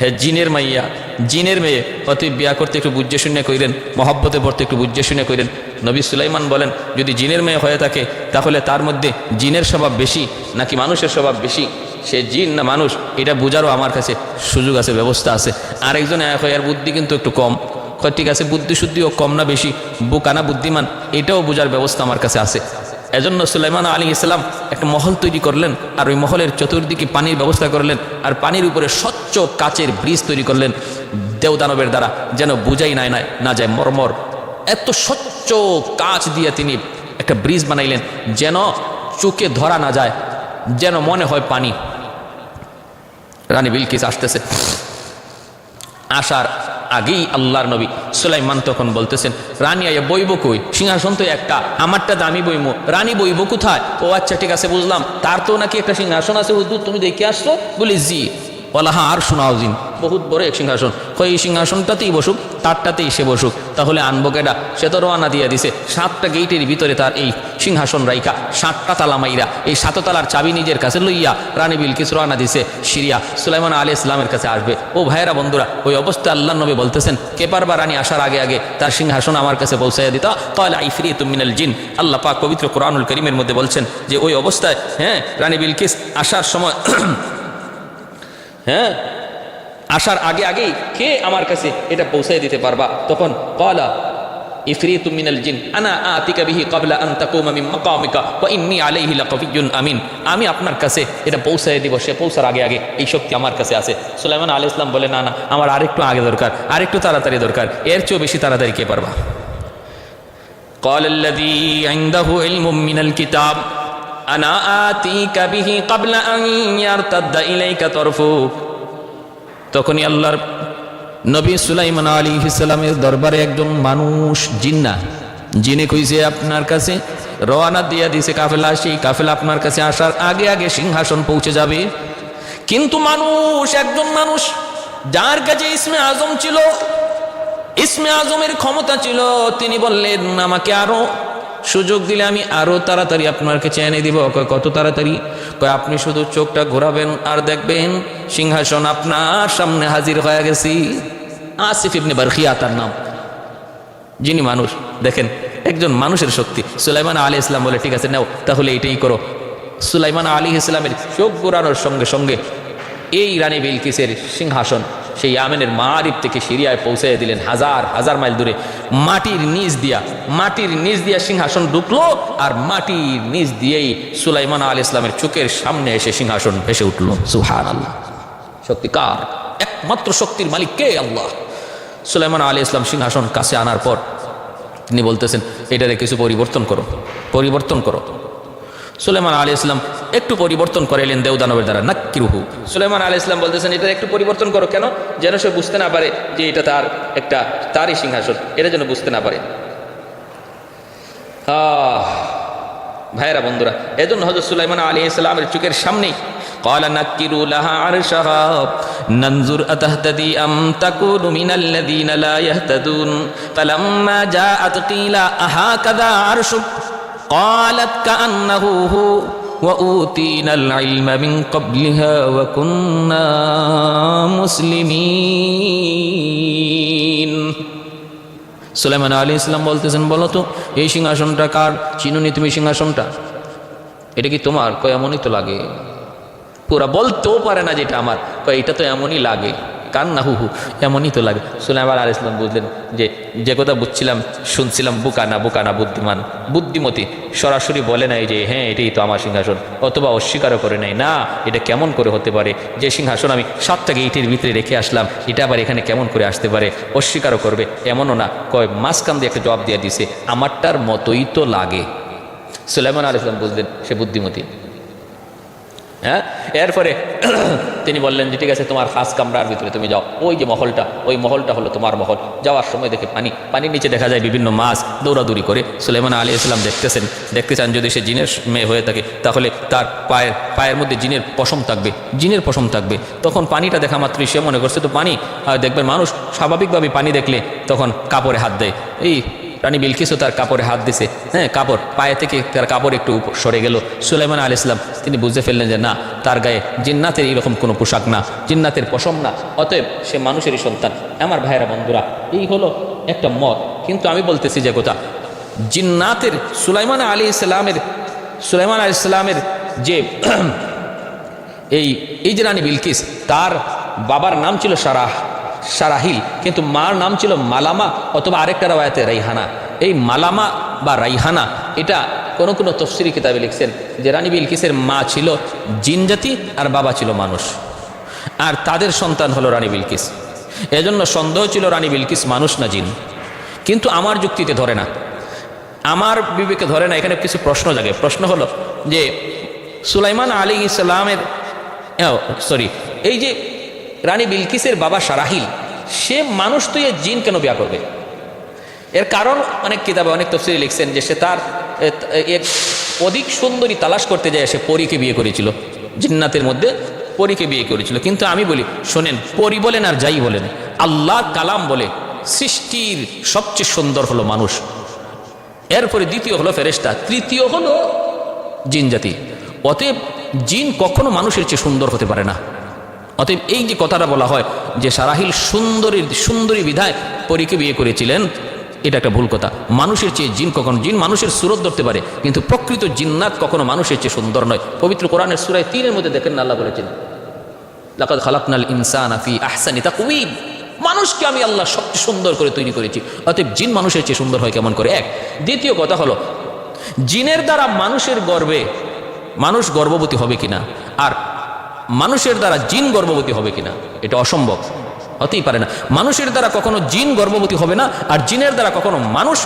Speaker 1: হে জিনের মাইয়া, জিনের মেয়ে, অতএব বিয়া করতে একটু বুঝে শুনে কইরেন, মহব্বতে পড়তে একটু বুঝে শুনে কইরেন। নবী সুলাইমান বলেন, যদি জিনের মেয়ে হয়ে থাকে তাহলে তার মধ্যে জিনের স্বভাব বেশি নাকি মানুষের স্বভাব বেশি, সে জিন না মানুষ, এটা বোঝারও আমার কাছে সুযোগ আছে, ব্যবস্থা আছে। আরেকজনে এর বুদ্ধি কিন্তু একটু কম, ঠিক আছে, বুদ্ধি শুদ্ধিও কম না বেশি, বোকানা বুদ্ধিমান, এটাও বোঝার ব্যবস্থা আমার কাছে আছে। এজন্য সুলাইমান আলাইহিস সালাম একটা মহল তৈরি করলেন, আর ওই মহলের চতুর্দিকে পানির ব্যবস্থা করলেন, আর পানির উপরে স্বচ্ছ কাচের ব্রিজ তৈরি করলেন দেবদানবের দ্বারা, যেন বুঝাই না যায় মর্মর। এত স্বচ্ছ কাচ দিয়ে তিনি একটা ব্রিজ বানাইলেন যেন চোখে ধরা না যায়, যেন মনে হয় পানি। রানী বিলকিস আসতেছে, আসার আগেই আল্লাহর নবী সুলাইমান তখন বলতেছেন, রানী আইয়া বইব কই, সিংহাসন তো একটা, আমারটা দামি বইমো, রানী বইব কোথায়? ও আচ্ছা ঠিক আছে বুঝলাম, তার তো নাকি একটা সিংহাসন আছে, হুজুর তুমি দেখে আসছো? বলি জি। বলা হ্যাঁ, আর শোনাও জিন, বহুত বড় এক সিংহাসন। কই এই সিংহাসনটাতেই বসুক, তারটাতেই সে বসুক। তাহলে আনবো কেডা? সে তো রওনা দিয়ে দিছে, 7টা গেইটের ভিতরে তার এই সিংহাসন রাইখা, 7টা তালা মাইরা, এই 7 তালার চাবি নিজের কাছে লইয়া রানী বিলকিস রওনা দিছে সিরিয়া, সুলাইমান আলাইহিস সালামের কাছে আসবে। ও ভাইয়েরা বন্ধুরা, ওই অবস্থায় আল্লাহর নবী বলতেছেন, কে পারবা রানী আসার আগে আগে তার সিংহাসন আমার কাছে পৌঁছাইয়া দিতা? ক্বালা ইফরিতুম মিনাল জিন। আল্লাহ পাক পবিত্র কোরআনুল কারীমের মধ্যে বলছেন যে ওই অবস্থায় রানী বিলকিস আসার সময় আসার আগে আগেই কে আমার কাছে এটা পৌঁছায় দিতে পারবা? তখন ক্বালা ইফরিতুম মিনাল জিন আনা আতিকা বিহি ক্বাবলা আন তাকুমা মিন মাকামিকা ওয়া ইন্নী আলাইহি লাকাফিয়্যুন আমিন। আমি আপনার কাছে এটা পৌঁছায় দিব, সে পৌঁছার আগে আগে এই শক্তি আমার কাছে আছে। সুলাইমান আলাইহিস সালাম বলে, না না, আমার আরেকটু আগে দরকার, আরেকটু তাড়াতাড়ি দরকার, এর চেয়েও বেশি তাড়াতাড়ি কে পারবা? ক্বালা আল্লাযী ইনদাহু ইলমুম মিনাল কিতাব আনা আতিকা বিহি ক্বাবলা আন ইয়ারতাদ্দা ইলাইকা তারফুক। তখনই আল্লাহর নবী সুলাইমান আলাইহিস সালামের দরবারে একজন মানুষ, জিন্না, জিনে কইছে আপনার কাছে রওনা দিয়া দিছে কাফেলা, সেই কাফেলা আপনার কাছে আসার আগে আগে সিংহাসন পৌঁছে যাবে। কিন্তু মানুষ, একজন মানুষ যার কাছে ইসমে আজম ছিল, ইসমে আজমের ক্ষমতা ছিল, তিনি বললেন আমাকে আরো সুযোগ দিলে আমি আরো তাড়াতাড়ি আপনার কাছে এনে দিব। কত তাড়াতাড়ি? আপনি শুধু চোখটা ঘোরাবেন আর দেখবেন সিংহাসন আপনার সামনে হাজির হয়ে গেছি। আসিফ ইবনে বারখিয়া তার নাম, যিনি মানুষ। দেখেন একজন মানুষের শক্তি। সুলাইমান আলাইহিস সালাম বলে, ঠিক আছে নাও তাহলে এটাই করো। সুলাইমান আলাইহিস সালামের চোখ ঘোরানোর সঙ্গে সঙ্গে এই রানী বিলকিসের সিংহাসন সেই ইয়ামেনের মারিব থেকে সিরিয়ায় পৌঁছে দিলেন, হাজার হাজার মাইল দূরে। মাটির নিচ দিয়া সিংহাসন ঢুকলো, আর মাটির নিচ দিয়েই সুলাইমান আলাইহিস সালামের চোখের সামনে এসে সিংহাসন ভেসে উঠলো। সুবহানাল্লাহ। শক্তি কার? একমাত্র শক্তির মালিক কে? আল্লাহ। সুলাইমান আলাইহিস সালাম সিংহাসন কাছে আনার পর তিনি বলতেছেন, এটারে কিছু পরিবর্তন করো। সুলাইমান আলাইহিস সালাম একটু পরিবর্তন করাইলেন দেওদানবের দ্বারা, নাক্কিরুহু। সুলাইমান আলাইহিস সালাম বলতেছেন, এটা একটু পরিবর্তন করো। কেন? যেন সে বুঝতে না পারে যে এটা তারই সিংহাসন, এটা যেন বুঝতে না পারে। ভাইয়েরা বন্ধুরা, এজন্য হযরত সুলাইমান আলাইহিস সালামের চোখের সামনেই ক্বালা নাক্কিরু লাহা আরশাহা নানজুর আতাহতাদি আম তাকুনু মিনাল্লাযীনা লা ইয়াহতাদুন ফালাম্মা জাআত ক্বিলা আহাকাযা আরশুক قالت كأنه هو وأوتينا العلم من قبلها وكنا مسلمين। সুলাইমান আলাইহিস সালাম বলতেছেন, বলো তো এই সিংহাসনটা কার? চিনুনি তুমি সিংহাসনটা? এটা কি তোমার? কয় এমনই তো লাগে। পুরা বলতেও পারে না যেটা আমার, কয় এটা তো এমনই লাগে, কান্না হু এমনই তো লাগে। সুলাইমান আলাইহিস সালাম বুঝলেন যে কথা বুঝছিলাম, শুনছিলাম, বোকা না বুদ্ধিমান, বুদ্ধিমতী। সরাসরি বলে নাই যে হ্যাঁ এটাই তো আমার সিংহাসন, অথবা অস্বীকারও করে নাই, না এটা কেমন করে হতে পারে? যে সিংহাসন আমি 7টা গেইটের ভিতরে রেখে আসলাম, এটা আবার এখানে কেমন করে আসতে পারে? অস্বীকারও করবে এমনও না। কয় মাঝখান দিয়ে একটা জবাব দিয়ে দিছে, আমারটার মতোই তো লাগে। সুলাইমান আলাইহিস সালাম বুঝলেন সে বুদ্ধিমতী। এরপরে তিনি বললেন যে ঠিক আছে, তোমার খাস কামরার ভিতরে তুমি যাও, ওই যে মহলটা, ওই মহলটা হলো তোমার মহল। যাওয়ার সময় দেখে পানির নিচে দেখা যায় বিভিন্ন মাছ দৌড়াদৌড়ি করে। সুলাইমান আলাইহিস সালাম দেখতে চান, যদি সে জিনের মেয়ে হয়ে থাকে তাহলে তার পায়ের মধ্যে জিনের পশম থাকবে। তখন পানিটা দেখা মাত্রই সে মনে করছে তো পানি। দেখবেন মানুষ স্বাভাবিকভাবে পানি দেখলে তখন কাপড়ে হাত দেয়। এই রানী বিলকিসও তার কাপড়ে হাত দিছে, কাপড় পায়ে থেকে তার কাপড় একটু সরে গেল। সুলাইমান আলাইহিস সালাম তিনি বুঝে ফেললেন যে না, তার গায়ে জিন্নাতের এইরকম কোনো পোশাক না, জিন্নাতের পশম না, অতএব সে মানুষেরই সন্তান। আমার ভাইয়েরা বন্ধুরা, এই হলো একটা মত। কিন্তু আমি বলতেছি যে কথা, জিন্নাতের সুলাইমান আলাইহিস সালামের যে এই যে রানী বিলকিস, তার বাবার নাম ছিল সারাহিল, কিন্তু মার নাম ছিল মালামা, অথবা আরেকটা রাওয়ায়াতে রাইহানা। এই মালামা বা রাইহানা এটা কোনো তফসিরি কিতাবে লিখছেন যে রানী বিলকিসের মা ছিল জিন জাতি আর বাবা ছিল মানুষ, আর তাদের সন্তান হলো রানী বিলকিস। এজন্য সন্দেহ ছিল রানী বিলকিস মানুষ না জিন। কিন্তু আমার যুক্তিতে ধরে না, আমার বিবেকে ধরে না। এখানে কিছু প্রশ্ন জাগে। প্রশ্ন হলো যে সুলাইমান আলাইহিস সালামের এই যে রানী বিলকিসের বাবা সারাহিল, সে মানুষ তো এ জিন কেন বিয়া করবে? এর কারণ অনেক কিতাবে অনেক তাফসীরে লিখছেন যে সে তার এক অধিক সুন্দরী তালাশ করতে যায়, সে পরীকে বিয়ে করেছিল, জিন্নাতের মধ্যে পরীকে বিয়ে করেছিল। কিন্তু আমি বলি শোনেন, পরী বলেন আর যাই বলেন, আল্লাহর কালাম বলে সৃষ্টির সবচেয়ে সুন্দর হলো মানুষ, এরপরে দ্বিতীয় হলো ফেরেশতা, তৃতীয় হলো জিন জাতি। অতএব জিন কখনো মানুষের চেয়ে সুন্দর হতে পারে না। অতএব এই যে কথাটা বলা হয় যে সারাহিল সুন্দরী বিধায় পরীকে বিয়ে করেছিলেন, এটা একটা ভুল কথা। মানুষের চেয়ে জিন জিন মানুষের সুরত ধরতে পারে, কিন্তু প্রকৃত জিন্নাত কখনো মানুষের চেয়ে সুন্দর নয়। পবিত্র কোরআনের সূরা 3 মধ্যে দেখেন না, আল্লাহ বলেছেন লাকাদ খালাকনাল ইনসানা ফি আহসানি তাকওয়িম, মানুষকে আমি আল্লাহ সবচেয়ে সুন্দর করে তৈরি করেছি। অতএব জিন মানুষের চেয়ে সুন্দর হয় কেমন করে? এক। দ্বিতীয় কথা হলো, জিনের দ্বারা মানুষের গর্ভে মানুষ গর্ভবতী হবে কিনা, আর মানুষের দ্বারা জিন গর্ভবতী হবে কিনা, এটা অসম্ভব, হতেই পারে না। মানুষের দ্বারা কখনো জিন গর্ভবতী হবে না, আর জিনের দ্বারা কখনো মানুষ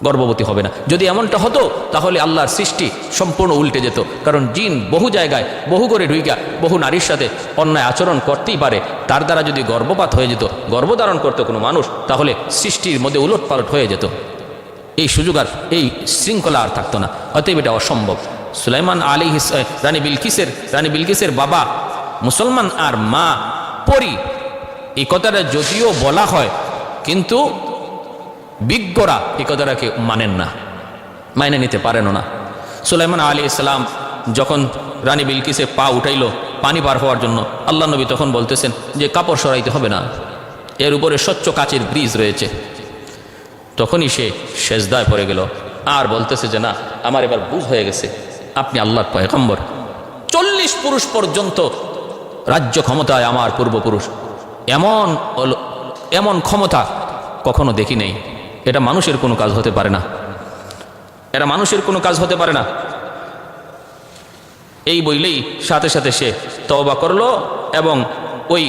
Speaker 1: গর্ভবতী হবে না। যদি এমনটা হতো তাহলে আল্লাহর সৃষ্টি সম্পূর্ণ উল্টে যেত, কারণ জিন বহু জায়গায় বহু করে ঢুইকা বহু নারীর সাথে অন্যায় আচরণ করতেই পারে। তার দ্বারা যদি গর্ভপাত হয়ে যেত, গর্ভধারণ করতো কোনো মানুষ, তাহলে সৃষ্টির মধ্যে উলটপালট হয়ে যেত, এই সুযোগ আর এই শৃঙ্খলা আর থাকতো না। অতএব এটা অসম্ভব। সুলাইমান আলাইহিস রানী বিলকিসের বাবা মুসলমান আর মা পরী, এই কথাটা যদিও বলা হয়, কিন্তু বিজ্ঞরা এই কথাটাকে মানেন না, মাইনে নিতে পারেন না। সুলাইমান আলাইহিস সালাম যখন রানী বিলকিসের পা উঠাইল পানি পার হওয়ার জন্য, আল্লাহ নবী তখন বলতেছেন যে কাপড় সরাইতে হবে না, এর উপরে স্বচ্ছ কাচের ব্রিজ রয়েছে। তখনই সে সেজদায় পড়ে গেল আর বলতেছে যে না, আমার এবার বুঝ হয়ে গেছে, আপনি আল্লাহর পয়গম্বর। 40 পুরুষ পর্যন্ত রাজ্য ক্ষমতায় আমার পূর্বপুরুষ, এমন ক্ষমতা কখনো দেখি নেই। এটা মানুষের কোনো কাজ হতে পারে না, এটা মানুষের কোনো কাজ হতে পারে না। এই বইলেই সাথে সাথে সে তওবা করলো এবং ওই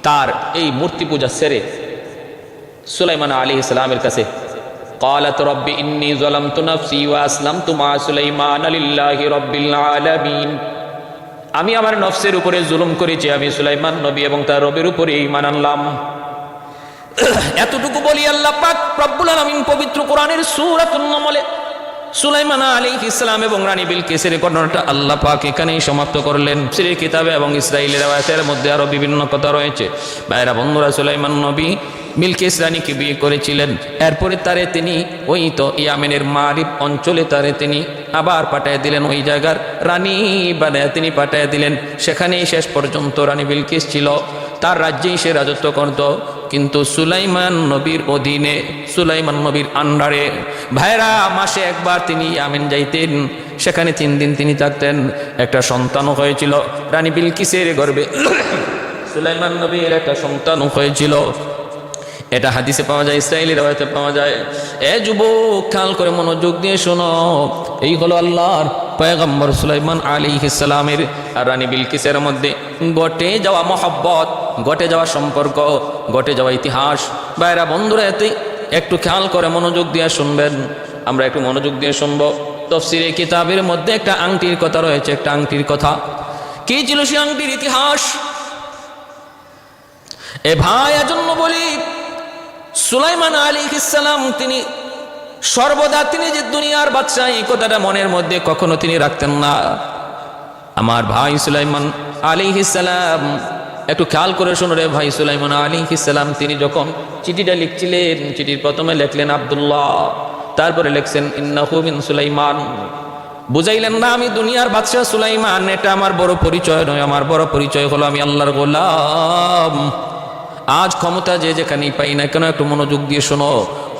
Speaker 1: তার এই মূর্তি পূজা সেরে সুলাইমান আলাইহিস সালামের কাছে قالت رب إني ظلمت نفسي وأسلمت مع سليمان لله رب العالمين, আমি আমার নফসের উপরে জুলুম করেছি, আমি সুলাইমান নবী এবং তার রবের উপরে ঈমান আনলাম। এতটুকু বলি আল্লাহ পাক রব্বুল আলামিন পবিত্র কোরআনের সূরাতুন নামলে সুলাইমান আলাইহিস সালাম এবং রানী বিলকিসের ঘটনাটা আল্লাহ পাক এখানেই সমাপ্ত করলেন। সিরির কিতাবে এবং ইসরাঈলের রাওয়ায়াতের মধ্যে আরো বিভিন্ন কথা রয়েছে। ভাইরা বন্ধুরা, সুলাইমান নবী বিলকিস রানীকে বিয়ে করেছিলেন, এরপরে তারে তিনি ওই তো ইয়ামেনের মারিব অঞ্চলে তারে তিনি আবার পাঠিয়ে দিলেন, ওই জায়গার রানী বানায় তিনি পাঠিয়ে দিলেন। সেখানেই শেষ পর্যন্ত রানী বিলকিস ছিল, তার রাজ্যেই সে রাজত্ব করত, কিন্তু সুলাইমান নবীর অধীনে, সুলাইমান নবীর আন্ডারে। ভাইরা, মাসে একবার তিনি ইয়ামেন যাইতেন, সেখানে 3 দিন তিনি থাকতেন। একটা সন্তানও হয়েছিল রানী বিলকিসের গর্ভে, সুলাইমান নবীর একটা সন্তানও হয়েছিল। এটা হাদিসে পাওয়া যায়, ইসরাঈলি রাওয়ায়াতে পাওয়া যায়। এ যুবক, খেয়াল করে মনোযোগ দিয়ে শোনো, এই হলো আল্লাহর পয়গম্বর সুলাইমান আলাইহিস সালামের আর রানী বিলকিসের মধ্যে ঘটে যাওয়া মহব্বত, ঘটে যাওয়া সম্পর্ক, ঘটে যাওয়া ইতিহাস। ভাইরা বন্ধুরা, এতে একটু খেয়াল করে মনোযোগ দিয়ে শুনবেন, আমরা একটু মনোযোগ দিয়ে শুনবো। তাফসীরে কিতাবের মধ্যে একটা আংটির কথা রয়েছে, একটা আংটির কথা। কি ছিল সেই আংটির ইতিহাস? এ ভাই, এজন্য বলি সুলাইমান আলাইহিস সালাম তিনি সর্বদা তিনি যে দুনিয়ার বাদশা, এই কথাটা মনের মধ্যে কখনো তিনি রাখতেন না। আমার ভাই সুলাইমান আলাইহিস সালাম, একটু খেয়াল করে শোনো রে ভাই, সুলাইমান আলাইহিস সালাম তিনি যখন চিঠিটা লিখছিলেন, চিঠির প্রথমে লিখলেন আব্দুল্লাহ, তারপরে লিখছেন ইন্নাহু মিন সুলাইমান। বুঝাইলেন না আমি দুনিয়ার বাদশা সুলাইমান, এটা আমার বড় পরিচয় নয়, আমার বড় পরিচয় হলো আমি আল্লাহর গোলাম। আজ ক্ষমতা যে যেখানেই পাই না কেন, একটু মনোযোগ দিয়ে শোনো,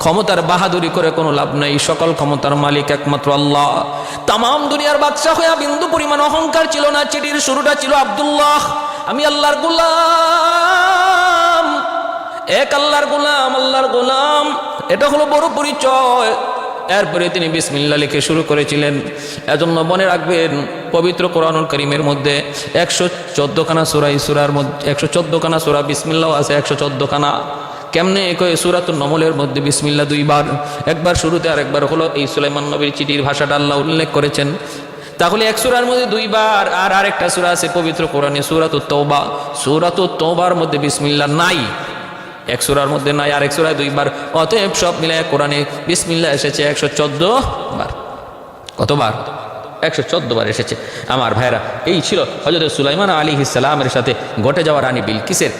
Speaker 1: ক্ষমতার বাহাদুরি করে কোনো লাভ নাই, সকল ক্ষমতার মালিক একমাত্র আল্লাহ। তাম দুনিয়ার বাদশা হয়ে বিন্দু পরিমাণ অহংকার ছিল না। চিঠির শুরুটা ছিল আব্দুল্লাহ, আমি আল্লাহর গোলাম, এক আল্লাহর গোলাম, আল্লাহর গোলাম, এটা হলো বড় পরিচয়। এরপরে তিনি বিসমিল্লাহ লিখে শুরু করেছিলেন। এজন্য মনে রাখবেন, পবিত্র কোরআনুল কারীমের মধ্যে 114 খানা সূরা, এই সূরার মধ্যে 114 খানা সূরা, বিসমিল্লাহ আছে 114 খানা। কেমনে কয় সূরাতুন নমলের মধ্যে বিসমিল্লাহ 2 বার, একবার শুরুতে আর একবার হলো এই সুলাইমান নবীর চিঠির ভাষাটা আল্লাহ উল্লেখ করেছেন। তাহলে এক সূরার মধ্যে দুইবার, আর আরেকটা সূরা আছে পবিত্র কোরআনে সূরাতুত তওবা, সূরাতুত তওবার মধ্যে বিসমিল্লাহ নাই, এক সূরার মধ্যে নাই, আরেক সূরায় দুইবার। অতএব সব মিলায় কোরআনে বিসমিল্লাহ এসেছে 114 বার। কতবার? 114 বার এসেছে। আমার ভাইরা, এই ছিল হযরত সুলাইমান আলাইহিস সালামের সাথে ঘটে যাওয়া রানী বিলকিসের